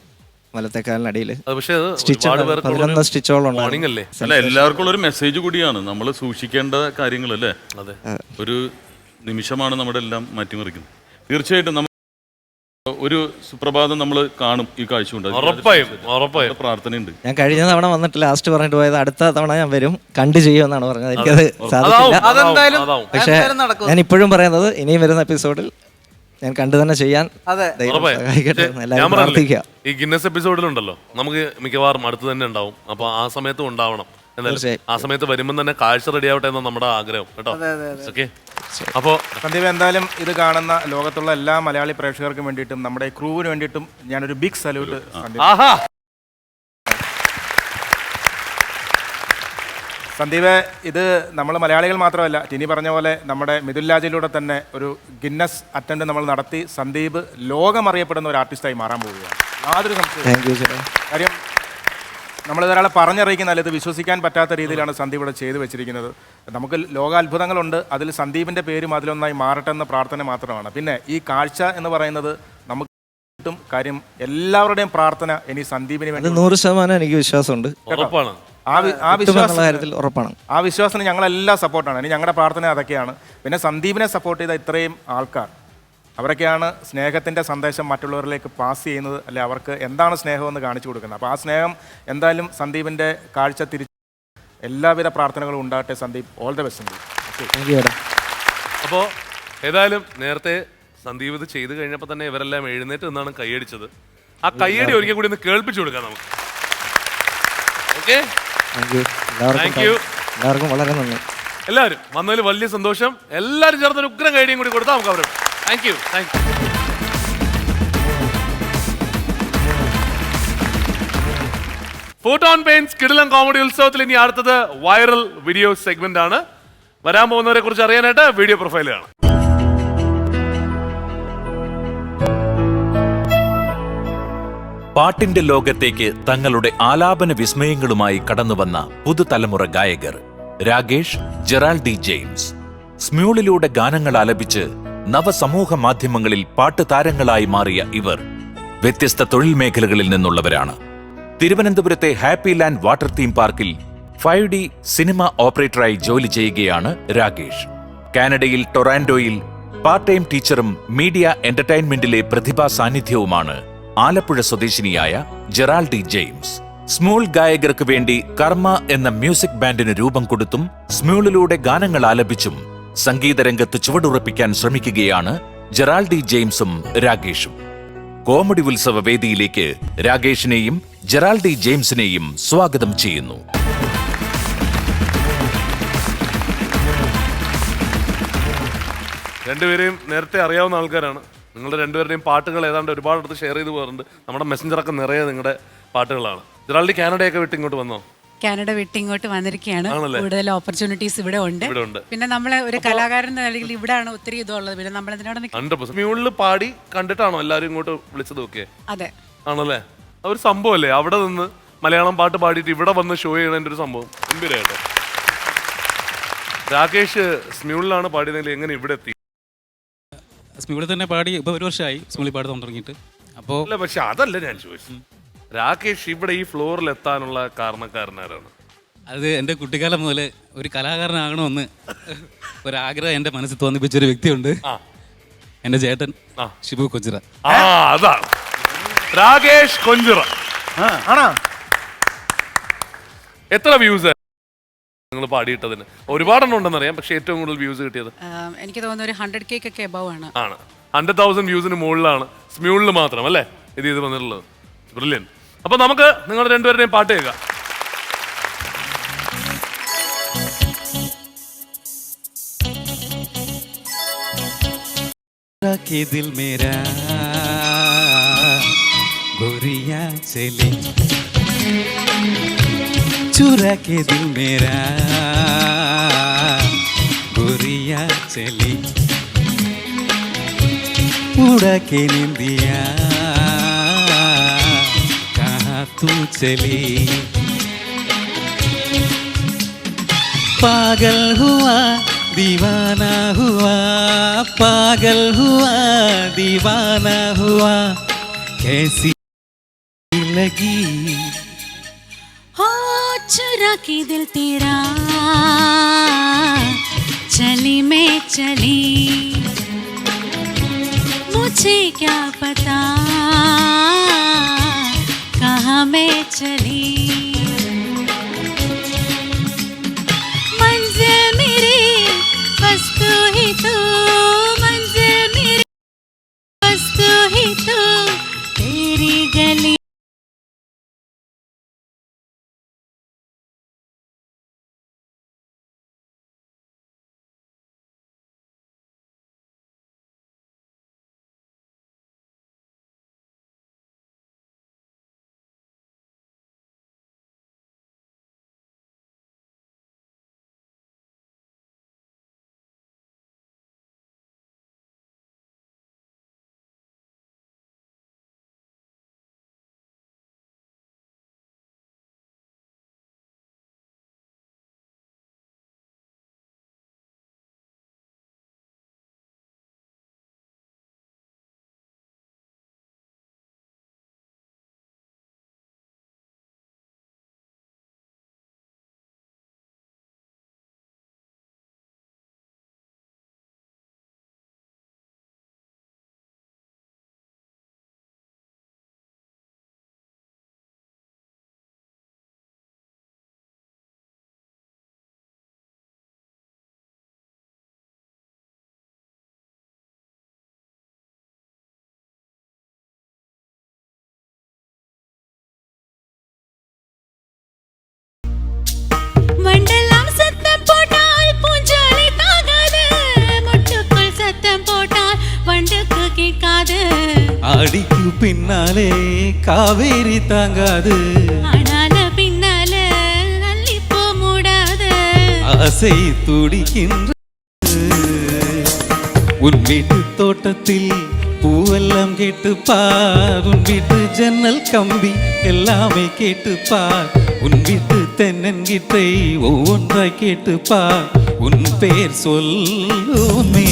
വലത്തെ കാലിനടിയിൽ. പക്ഷേ 11 സ്റ്റിച്ചോളം അല്ല, എല്ലാവർക്കും ഒരു മെസ്സേജ് കൂടിയാണ്. നമ്മൾ സൂക്ഷിക്കേണ്ട കാര്യങ്ങൾ അല്ലേ. ഒരു നിമിഷമാണ് നമ്മുടെ എല്ലാം മാറ്റിമറിക്കുന്നത്. തീർച്ചയായിട്ടും നമ്മൾ ഒരു സുപ്രഭാതം നമ്മൾ കാണും ഈ കാഴ്ച കൊണ്ട്. ഉറപ്പായും പ്രാർത്ഥനയുണ്ട്. ഞാൻ കഴിഞ്ഞ തവണ വന്നിട്ട് ലാസ്റ്റ് പറഞ്ഞിട്ട് പോയത് അടുത്ത തവണ ഞാൻ വരും, കണ്ട് ചെയ്യുമെന്നാണ് പറഞ്ഞത്. എനിക്കത് സാധിക്കില്ല. പക്ഷെ ഞാൻ ഇപ്പോഴും പറയുന്നത് ഇനിയും വരുന്ന എപ്പിസോഡിൽ ഞാൻ കണ്ടു തന്നെ ചെയ്യാൻ സഹായിക്കട്ടെ. എല്ലാവരും പ്രാർത്ഥിക്കുക. ഈ ഗിന്നസ് എപ്പിസോഡിലുണ്ടല്ലോ നമുക്ക് മിക്കവാറും അടുത്ത് തന്നെ ഉണ്ടാവും. അപ്പൊ ആ സമയത്തും ഉണ്ടാവണം. എന്തായാലും ആ സമയത്ത് വരുമ്പോൾ തന്നെ കാഴ്ച റെഡി ആവട്ടെ എന്നാണ് നമ്മുടെ ആഗ്രഹം കേട്ടോ. ഓക്കെ, അപ്പോ സന്ദീപ്, എന്തായാലും ഇത് കാണുന്ന ലോകത്തുള്ള എല്ലാ മലയാളി പ്രേക്ഷകർക്കും വേണ്ടിയിട്ടും നമ്മുടെ ക്രൂവിന് വേണ്ടിയിട്ടും ഞാനൊരു ബിഗ് സല്യൂട്ട്. സന്ദീപ്, ഇത് നമ്മൾ മലയാളികൾ മാത്രമല്ല, ടിനി പറഞ്ഞ പോലെ നമ്മുടെ മിഥുൻലാജിലൂടെ തന്നെ ഒരു ഗിന്നസ് അറ്റംപ്റ്റ് നമ്മൾ നടത്തി സന്ദീപ് ലോകമറിയപ്പെടുന്ന ഒരു ആർട്ടിസ്റ്റായി മാറാൻ പോവുകയാണ്. യാതൊരു സംശയം. കാര്യം നമ്മളിതൊരാളെ പറഞ്ഞറിയിക്കുന്നതല്ല, ഇത് വിശ്വസിക്കാൻ പറ്റാത്ത രീതിയിലാണ് സന്ദീപ് ഇവിടെ ചെയ്തു വെച്ചിരിക്കുന്നത്. നമുക്ക് ലോകാത്ഭുതങ്ങളുണ്ട്, അതിൽ സന്ദീപിൻ്റെ പേരും അതിലൊന്നായി മാറട്ടെ എന്ന പ്രാർത്ഥന മാത്രമാണ്. പിന്നെ ഈ കാഴ്ച എന്ന് പറയുന്നത് നമുക്ക് കിട്ടും. കാര്യം എല്ലാവരുടെയും പ്രാർത്ഥന ഇനി സന്ദീപിന് വേണ്ടി 100% എനിക്ക് വിശ്വാസമുണ്ട്. ആ വിശ്വാസത്തിന് ഞങ്ങളെല്ലാം സപ്പോർട്ടാണ്. ഇനി ഞങ്ങളുടെ പ്രാർത്ഥന അതൊക്കെയാണ്. പിന്നെ സന്ദീപിനെ സപ്പോർട്ട് ചെയ്ത ഇത്രയും ആൾക്കാർ, അവരൊക്കെയാണ് സ്നേഹത്തിൻ്റെ സന്ദേശം മറ്റുള്ളവരിലേക്ക് പാസ് ചെയ്യുന്നത്, അല്ലെ അവർക്ക് എന്താണ് സ്നേഹമെന്ന് കാണിച്ചു കൊടുക്കുന്നത്. അപ്പോൾ ആ സ്നേഹം എന്തായാലും സന്ദീപിൻ്റെ കാഴ്ച തിരിച്ച് എല്ലാവിധ പ്രാർത്ഥനകളും ഉണ്ടാകട്ടെ. Sandeep, all the best. അപ്പോൾ ഏതായാലും നേരത്തെ സന്ദീപ് ഇത് ചെയ്ത് കഴിഞ്ഞപ്പോൾ തന്നെ ഇവരെല്ലാം എഴുന്നേറ്റ് നിന്നാണ് കൈയടിച്ചത്. ആ കൈയടി ഒരിക്കൽ കൂടി ഒന്ന് കേൾപ്പിച്ചു കൊടുക്കാം നമുക്ക്. ഓക്കെ, എല്ലാവർക്കും വളരെ നന്ദി. എല്ലാവരും വന്നതിൽ വലിയ സന്തോഷം. എല്ലാവരും ചേർന്നൊരു ഉഗ്രം കൈഡിയും കൂടി കൊടുത്താൽ നമുക്ക് അവരുടെ താങ്ക് യു. ഫോട്ടോൺ പെയിന്റ്സ് കിടിലൻ കോമഡി ഉത്സവത്തിൽ ഇനി അടുത്തത് വൈറൽ വീഡിയോ സെഗ്മെന്റ് ആണ്. വരാൻ പോകുന്നവരെ കുറിച്ച് അറിയാനായിട്ട് വീഡിയോ പ്രൊഫൈൽ കാണാം. പാട്ടിന്റെ ലോകത്തേക്ക് തങ്ങളുടെ ആലാപന വിസ്മയങ്ങളുമായി കടന്നുവന്ന പുതുതലമുറ ഗായകർ രാകേഷ്, ജെറാൾഡി ജെയിംസ്. സ്മ്യൂളിലൂടെ ഗാനങ്ങൾ ആലപിച്ച് നവസമൂഹ മാധ്യമങ്ങളിൽ പാട്ടുതാരങ്ങളായി മാറിയ ഇവർ വ്യത്യസ്ത തൊഴിൽ മേഖലകളിൽ നിന്നുള്ളവരാണ്. തിരുവനന്തപുരത്തെ ഹാപ്പി ലാൻഡ് വാട്ടർ തീം പാർക്കിൽ 5D സിനിമ ഓപ്പറേറ്ററായി ജോലി ചെയ്യുകയാണ് രാകേഷ്. കാനഡയിൽ ടൊറാൻഡോയിൽ പാർട്ട് ടൈം ടീച്ചറും മീഡിയ എന്റർടൈൻമെന്റിലെ പ്രതിഭാ സാന്നിധ്യവുമാണ് ആലപ്പുഴ സ്വദേശിനിയായ ജെറാൾഡി ജെയിംസ്. സ്മൂൾ ഗായകർക്ക് വേണ്ടി കർമ്മ എന്ന മ്യൂസിക് ബാൻഡിന് രൂപം കൊടുത്തും സ്മ്യൂളിലൂടെ ഗാനങ്ങൾ ആലപിച്ചും സംഗീതരംഗത്ത് ചുവടുറപ്പിക്കാൻ ശ്രമിക്കുകയാണ് ജെറാൾഡി ജെയിംസും രാകേഷും. കോമഡി ഉത്സവ വേദിയിലേക്ക് രാകേഷിനെയും ജെറാൾഡി ജെയിംസിനെയും സ്വാഗതം ചെയ്യുന്നു. രണ്ടുപേരെയും നേരത്തെ അറിയാവുന്ന ആൾക്കാരാണ്. നിങ്ങളുടെ രണ്ടുപേരുടെയും പാട്ടുകൾ ഏതാണ്ട് ഒരുപാടടുത്ത് ഷെയർ ചെയ്ത് പോകാറുണ്ട്. നമ്മുടെ മെസ്സഞ്ചറൊക്കെ നിറയെ നിങ്ങളുടെ പാട്ടുകളാണ്. ജെറാൾഡി കാനഡയൊക്കെ വിട്ട് ഇങ്ങോട്ട് വന്നോ? കാനഡ വിട്ട് ഇങ്ങോട്ട് വന്നിരിക്കുകയാണ്. കൂടുതൽ ഓപ്പർച്യൂണിറ്റീസ് ഇവിടെ ഉണ്ട്. പിന്നെ നമ്മളെ ഒരു കലാകാരൻ എന്ന നിലയിൽ ഇവിടെയാണ് ഒത്തിരി ഇതുള്ളത്. പിന്നെ നമ്മൾ സ്മ്യൂളിൽ പാടി കണ്ടിട്ടാണോ എല്ലാവരും ഇങ്ങോട്ട് വിളിച്ചത്? ഒക്കെ അതെ ആണല്ലേ. ഒരു സംഭവമല്ലേ അവിടെ നിന്ന് മലയാളം പാട്ട് പാടിയിട്ട് ഇവിടെ വന്ന് ഷോ ചെയ്യണതിൻ്റെ ഒരു സംഭവം ഗംഭീരമായിട്ടോ. രാകേഷ് സ്മ്യൂളിലാണ് പാടിയതെങ്കിൽ എങ്ങനെ ഇവിടെ എത്തി? സ്മ്യൂളിൽ തന്നെ പാടി ഇപ്പോൾ 1 വർഷമായി സ്മ്യൂളിൽ പാടി തുടങ്ങിയിട്ട്. അപ്പോൾ അല്ല, പക്ഷെ അതല്ല ഞാൻ ചോദിച്ചത്. രാകേഷ് ഇവിടെ ഈ ഫ്ലോറിൽ എത്താനുള്ള കാരണക്കാരനാരാണ്? അത് എൻ്റെ കുട്ടിക്കാലം മുതൽ ഒരു കലാകാരനാകണമെന്ന് ഒരാഗ്രഹം എൻ്റെ മനസ്സിൽ തോന്നിപ്പിച്ചൊരു വ്യക്തിയുണ്ട്. എൻ്റെ ചേട്ടൻ ഷിബു കൊഞ്ചിറ. അതാണ് രാകേഷ് കൊഞ്ചിറ. ആണോ? എത്ര വ്യൂസ് നിങ്ങൾ പാടിയിട്ടതിന്? ഒരുപാടെണ്ണം ഉണ്ടെന്നറിയാം, പക്ഷെ ഏറ്റവും കൂടുതൽ വ്യൂസ് കിട്ടിയത് എനിക്ക് തോന്നുന്നു ഒരു 100K ഒക്കെ എബവ് ആണ്. 100,000 വ്യൂസിന് മുകളിലാണ് സ്മ്യൂളിൽ മാത്രം അല്ലേ ഇത് വന്നിട്ടുള്ളത്. ബ്രില്യൻ. അപ്പൊ നമുക്ക് നിങ്ങൾ രണ്ടുപേരുടെയും പാട്ട് കേൾക്കാം. के दिल मेरा गोरिया चली, चुरा के दिल मेरा गोरिया चली, उड़ा के निंदिया कहाँ तू चली, पागल हुआ दीवाना हुआ, पागल हुआ दीवाना हुआ, कैसी लगी हो चुरा के दिल तेरा, चली मैं चली, मुझे क्या पता कहाँ मैं चली, मंजिल मेरी बस तू ही तू, मंजिल मेरी बस तू ही तू, तेरी गली மண்டலம் சத்தம் போட்டால் பூஞ்சாலி தாகாது, முட்டுக்குள் சத்தம் போட்டால் வண்டுக்கு கேட்காது, ஆடிக்கு பின்னாலே காவேரி தாங்காது, ஆனால பின்னால அள்ளிப்போ மூடாது, ஆசை துடிக்கின்ற உன் வீட்டு தோட்டத்தில் பூவெல்லாம் கேட்டுப்பார், உன் வீட்டு ஜன்னல் கம்பி எல்லாமே கேட்டுப்பார், உன் வீட்டு தென்னன்கிட்டை ஒவ்வொன்றாய் கேட்டுப்பார், உன் பேர் சொல்லுமே,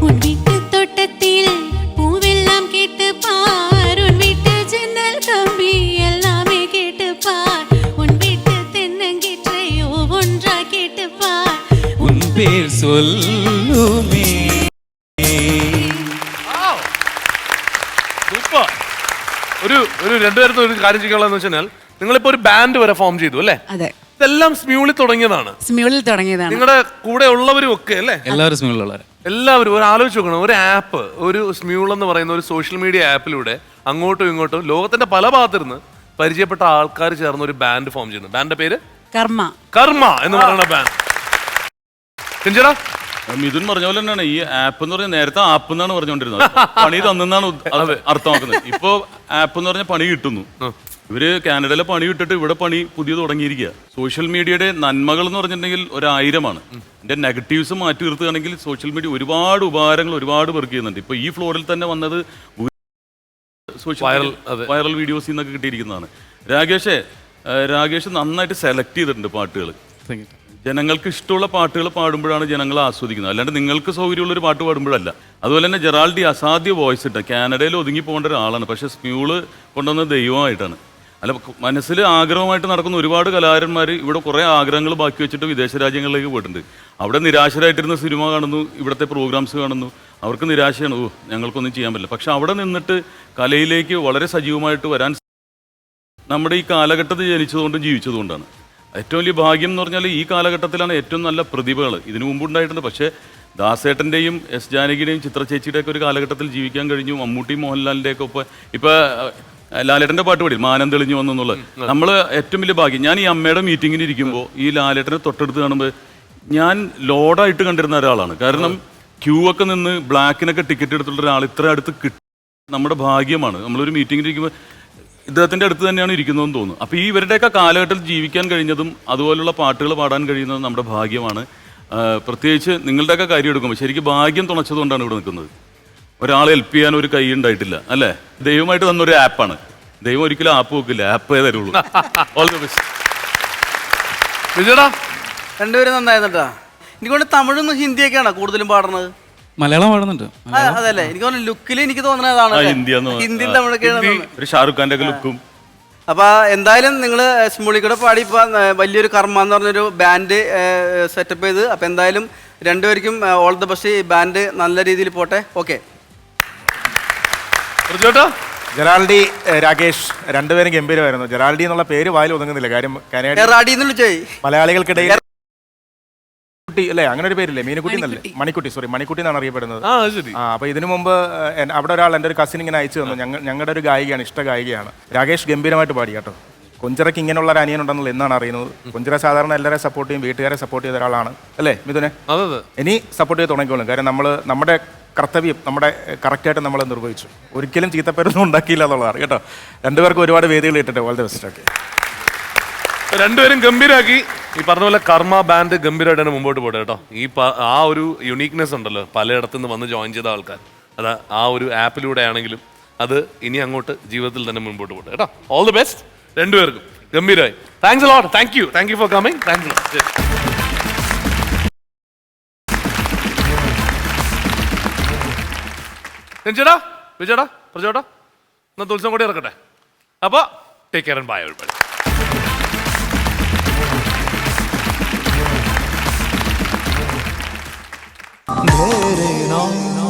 உன் வீட்டு தோட்டத்தில் பூவெல்லாம் கேட்டு பார், உன் வீட்டு ஜன்னல் கம்பி எல்லாமே கேட்டு பார், உன் வீட்டு தென்னங்கீற்றை ஒவ்வொன்றா கேட்டு பார், உன் பேர் சொல்லுமே. സൂപ്പർ. ഒരു രണ്ടുപേരത്തും ഒരു കാര്യം ചെയ്യാനുള്ളതെന്ന് വെച്ചാൽ നിങ്ങളിപ്പോ ഒരു ബാൻഡ് വരെ ഫോം ചെയ്തു അല്ലേ? അതെ, ഇതെല്ലാം സ്മ്യൂളിൽ തുടങ്ങിയതാണ്. സ്മ്യൂളിൽ തുടങ്ങിയതാണ്. നിങ്ങളുടെ കൂടെ ഉള്ളവരും ഒക്കെ അല്ലേ? എല്ലാവരും സ്മ്യൂളിലുള്ളവരെ എല്ലാവരും ഒരു ആലോചിച്ച് നോക്കണം. ഒരു ആപ്പ്, ഒരു സ്മ്യൂൾ എന്ന് പറയുന്ന ഒരു സോഷ്യൽ മീഡിയ ആപ്പിലൂടെ അങ്ങോട്ടും ഇങ്ങോട്ടും ലോകത്തിന്റെ പല ഭാഗത്തിരുന്ന് പരിചയപ്പെട്ട ആൾക്കാർ ചേർന്ന് ഒരു ബാൻഡ് ഫോം ചെയ്യുന്നു. ബാൻഡിന്റെ പേര് കർമ്മ എന്ന് പറയുന്ന ബാൻഡ്. കിഞ്ചടാ, മിഥുൻ പറഞ്ഞ പോലെ തന്നെയാണ് ഈ ആപ്പ് എന്ന് പറഞ്ഞാൽ നേരത്തെ ആപ്പ് എന്നാണ് പറഞ്ഞുകൊണ്ടിരുന്നത്. പണി തന്നെന്നാണ് അർത്ഥമാക്കുന്നത്. ഇപ്പോ ആപ്പ് എന്ന് പറഞ്ഞാൽ പണി കിട്ടുന്നു. ഇവര് കാനഡയിലെ പണി വിട്ടിട്ട് ഇവിടെ പണി പുതിയ തുടങ്ങിയിരിക്കുക. സോഷ്യൽ മീഡിയയുടെ നന്മകൾ എന്ന് പറഞ്ഞിട്ടുണ്ടെങ്കിൽ 1000 എന്റെ നെഗറ്റീവ്സ് മാറ്റി നിർത്തുകയാണെങ്കിൽ സോഷ്യൽ മീഡിയ ഒരുപാട് ഉപകാരങ്ങൾ ഒരുപാട് പേർക്ക് ചെയ്യുന്നുണ്ട്. ഇപ്പൊ ഈ ഫ്ലോറിൽ തന്നെ വന്നത് വൈറൽ വീഡിയോസ് നിന്നൊക്കെ കിട്ടിയിരിക്കുന്നതാണ്. രാകേഷ് നന്നായിട്ട് സെലക്ട് ചെയ്തിട്ടുണ്ട് പാട്ടുകൾ. ജനങ്ങൾക്ക് ഇഷ്ടമുള്ള പാട്ടുകൾ പാടുമ്പോഴാണ് ജനങ്ങൾ ആസ്വദിക്കുന്നത്, അല്ലാണ്ട് നിങ്ങൾക്ക് സൗകര്യമുള്ള ഒരു പാട്ട് പാടുമ്പോഴല്ല. അതുപോലെ തന്നെ ജെറാൾഡി അസാധ്യ വോയിസ് ഇട്ട കാനഡയിൽ ഒതുങ്ങി പോകേണ്ട ഒരാളാണ്, പക്ഷെ സ്മ്യൂള് കൊണ്ടുവന്ന ദൈവമായിട്ടാണ്. അല്ല, മനസ്സിൽ ആഗ്രഹമായിട്ട് നടക്കുന്ന ഒരുപാട് കലാകാരന്മാർ ഇവിടെ കുറേ ആഗ്രഹങ്ങൾ ബാക്കി വെച്ചിട്ട് വിദേശ രാജ്യങ്ങളിലേക്ക് പോയിട്ടുണ്ട്. അവിടെ നിരാശരായിട്ടിരുന്ന സിനിമ കാണുന്നു, ഇവിടുത്തെ പ്രോഗ്രാംസ് കാണുന്നു, അവർക്ക് നിരാശയാണ്, ഞങ്ങൾക്കൊന്നും ചെയ്യാൻ പറ്റില്ല. പക്ഷെ അവിടെ നിന്നിട്ട് കലയിലേക്ക് വളരെ സജീവമായിട്ട് വരാൻ നമ്മുടെ ഈ കാലഘട്ടത്തിൽ ജനിച്ചതുകൊണ്ടും ജീവിച്ചതുകൊണ്ടാണ്. ഏറ്റവും വലിയ ഭാഗ്യം എന്ന് പറഞ്ഞാൽ ഈ കാലഘട്ടത്തിലാണ് ഏറ്റവും നല്ല പ്രതിഭകൾ ഇതിനു മുമ്പ് ഉണ്ടായിട്ടുണ്ട്. പക്ഷേ ദാസേട്ടൻ്റെയും എസ് ജാനകിയുടെയും ചിത്ര ചേച്ചിയുടെയൊക്കെ ഒരു കാലഘട്ടത്തിൽ ജീവിക്കാൻ കഴിഞ്ഞു. മമ്മൂട്ടി മോഹൻലാലിൻ്റെയൊക്കെ ഒപ്പം ഇപ്പം ലാലേട്ടൻ്റെ പാട്ട് പാടി മാനം തെളിഞ്ഞു വന്നെന്നുള്ളത് നമ്മൾ ഏറ്റവും വലിയ ഭാഗ്യം. ഞാൻ ഈ അമ്മയുടെ മീറ്റിങ്ങിന് ഇരിക്കുമ്പോൾ ഈ ലാലേട്ടനെ തൊട്ടടുത്ത് കാണുമ്പോൾ ഞാൻ ലോഡായിട്ട് കണ്ടിരുന്ന ഒരാളാണ്. കാരണം ക്യൂ ഒക്കെ നിന്ന് ബ്ലാക്കിനൊക്കെ ടിക്കറ്റ് എടുത്തിട്ടുള്ള ഒരാൾ ഇത്ര അടുത്ത് നമ്മുടെ ഭാഗ്യമാണ്. നമ്മളൊരു മീറ്റിങ്ങിൽ ഇരിക്കുമ്പോൾ ഇദ്ദേഹത്തിൻ്റെ അടുത്ത് തന്നെയാണ് ഇരിക്കുന്നതെന്ന് തോന്നുന്നു. അപ്പോൾ ഈ ഇവരുടെയൊക്കെ കാലഘട്ടത്തിൽ ജീവിക്കാൻ കഴിഞ്ഞതും അതുപോലുള്ള പാട്ടുകൾ പാടാൻ കഴിയുന്നതും നമ്മുടെ ഭാഗ്യമാണ്. പ്രത്യേകിച്ച് നിങ്ങളുടെയൊക്കെ കാര്യം എടുക്കുമ്പോൾ ശരിക്കും ഭാഗ്യം തുണച്ചതുകൊണ്ടാണ് ഇവിടെ നിൽക്കുന്നത്. ഒരാളെ ഹെൽപ്പ് ചെയ്യാൻ ഒരു കൈ ഉണ്ടായിട്ടില്ല അല്ലേ? ദൈവമായിട്ട് തന്നൊരു ആപ്പാണ്. ദൈവം ഒരിക്കലും ആപ്പ് വെക്കില്ല, ആപ്പേ തരുള്ളൂ. All the best. വിജയടാ രണ്ടുപേരും നന്നായിരുന്നട്ടാ. എനിക്കൊണ്ട് തമിഴും ഹിന്ദിയൊക്കെയാണ് കൂടുതലും പാടുന്നത്. മലയാളം പാടുന്നുണ്ട്. അതല്ലേ എനിക്ക് തോന്നുന്നു ലുക്കിൽ എനിക്ക് തോന്നുന്നത് അതാണ്. ഹിന്ദി തമിഴൊക്കെയാണ്. ഒരു ഷാറുഖ് ഖാന്റെ ഒക്കെ ലുക്കും. അപ്പൊ എന്തായാലും നിങ്ങൾ സ്മൂളിക്കൂടെ പാടി ഇപ്പൊ വലിയൊരു കർമ്മ എന്ന് പറഞ്ഞൊരു ബാൻഡ് സെറ്റപ്പ് ചെയ്ത്. അപ്പൊ എന്തായാലും രണ്ടുപേർക്കും ഓൾ ദ ബെസ്റ്റ്. ഈ ബാൻഡ് നല്ല രീതിയിൽ പോട്ടെ. ഓക്കെ. ജെറാൾഡി, രാകേഷ് രണ്ടുപേരും ഗംഭീരമായിരുന്നു. ജെറാൾഡി എന്നുള്ള പേര് വായിൽ ഒതുങ്ങുന്നില്ല. കാര്യം മലയാളികൾക്കിടയിൽ അല്ലേ അങ്ങനെ ഒരു പേരില്ലേ? മീനുകുട്ടി എന്നല്ലേ? മണിക്കുട്ടി എന്നാണ് അറിയപ്പെടുന്നത്. അപ്പൊ ഇതിനു മുമ്പ് അവിടെ ഒരാൾ എൻ്റെ ഒരു കസിൻ ഇങ്ങനെ അയച്ചു തന്നു. ഞങ്ങളുടെ ഒരു ഗായികയാണ്, ഇഷ്ട ഗായികയാണ്. രാകേഷ് ഗംഭീരമായിട്ട് പാടി കേട്ടോ. കൊഞ്ചറയ്ക്ക് ഇങ്ങനെയുള്ള ഒരു അനിയൻ ഉണ്ടെന്നുള്ള എന്നാണ് അറിയുന്നത്. കൊഞ്ചറ സാധാരണ എല്ലാവരെയും സപ്പോർട്ട് ചെയ്യും, വീട്ടുകാരെ സപ്പോർട്ട് ചെയ്ത ഒരാളാണ് അല്ലേ മിഥുനെ? ഇനി സപ്പോർട്ട് ചെയ്ത് തുടങ്ങിക്കോളും. കാര്യം നമ്മുടെ കർത്തവ്യം നമ്മുടെ കറക്റ്റായിട്ട് നമ്മൾ നിർവഹിച്ചു. ഒരിക്കലും ചീത്തപ്പേരൊന്നും ഉണ്ടാക്കിയില്ല എന്നുള്ളതാണ് കേട്ടോ. രണ്ടുപേർക്കും ഒരുപാട് വേദികൾ ഇട്ടിട്ട് ഓൾ ദി ബെസ്റ്റ്. ഓക്കെ, രണ്ടുപേരും ഗംഭീരാക്കി. ഈ പറഞ്ഞ പോലെ കർമ്മ ബാൻഡ് ഗംഭീരമായിട്ടാണ് മുമ്പോട്ട് പോട്ടെ കേട്ടോ. ആ ഒരു യുണീക്നെസ് ഉണ്ടല്ലോ പലയിടത്തു നിന്ന് വന്ന് ജോയിൻ ചെയ്ത ആൾക്കാർ, അത് ആ ഒരു ആപ്പിലൂടെ ആണെങ്കിലും അത് ഇനി അങ്ങോട്ട് ജീവിതത്തിൽ തന്നെ മുമ്പോട്ട് പോട്ടെ കേട്ടോ. ഓൾ ദി ബെസ്റ്റ് രണ്ടുപേർക്കും. ഗംഭീരമായി. Thanks a lot. Thank you for coming. Thanks a lot. ചേട്ടാ വിജയേട്ടാ പ്രജോട്ടാ എന്നാ തുളസം കൂടി ഇറക്കട്ടെ. അപ്പോൾ take care and bye everybody. मेरे नाम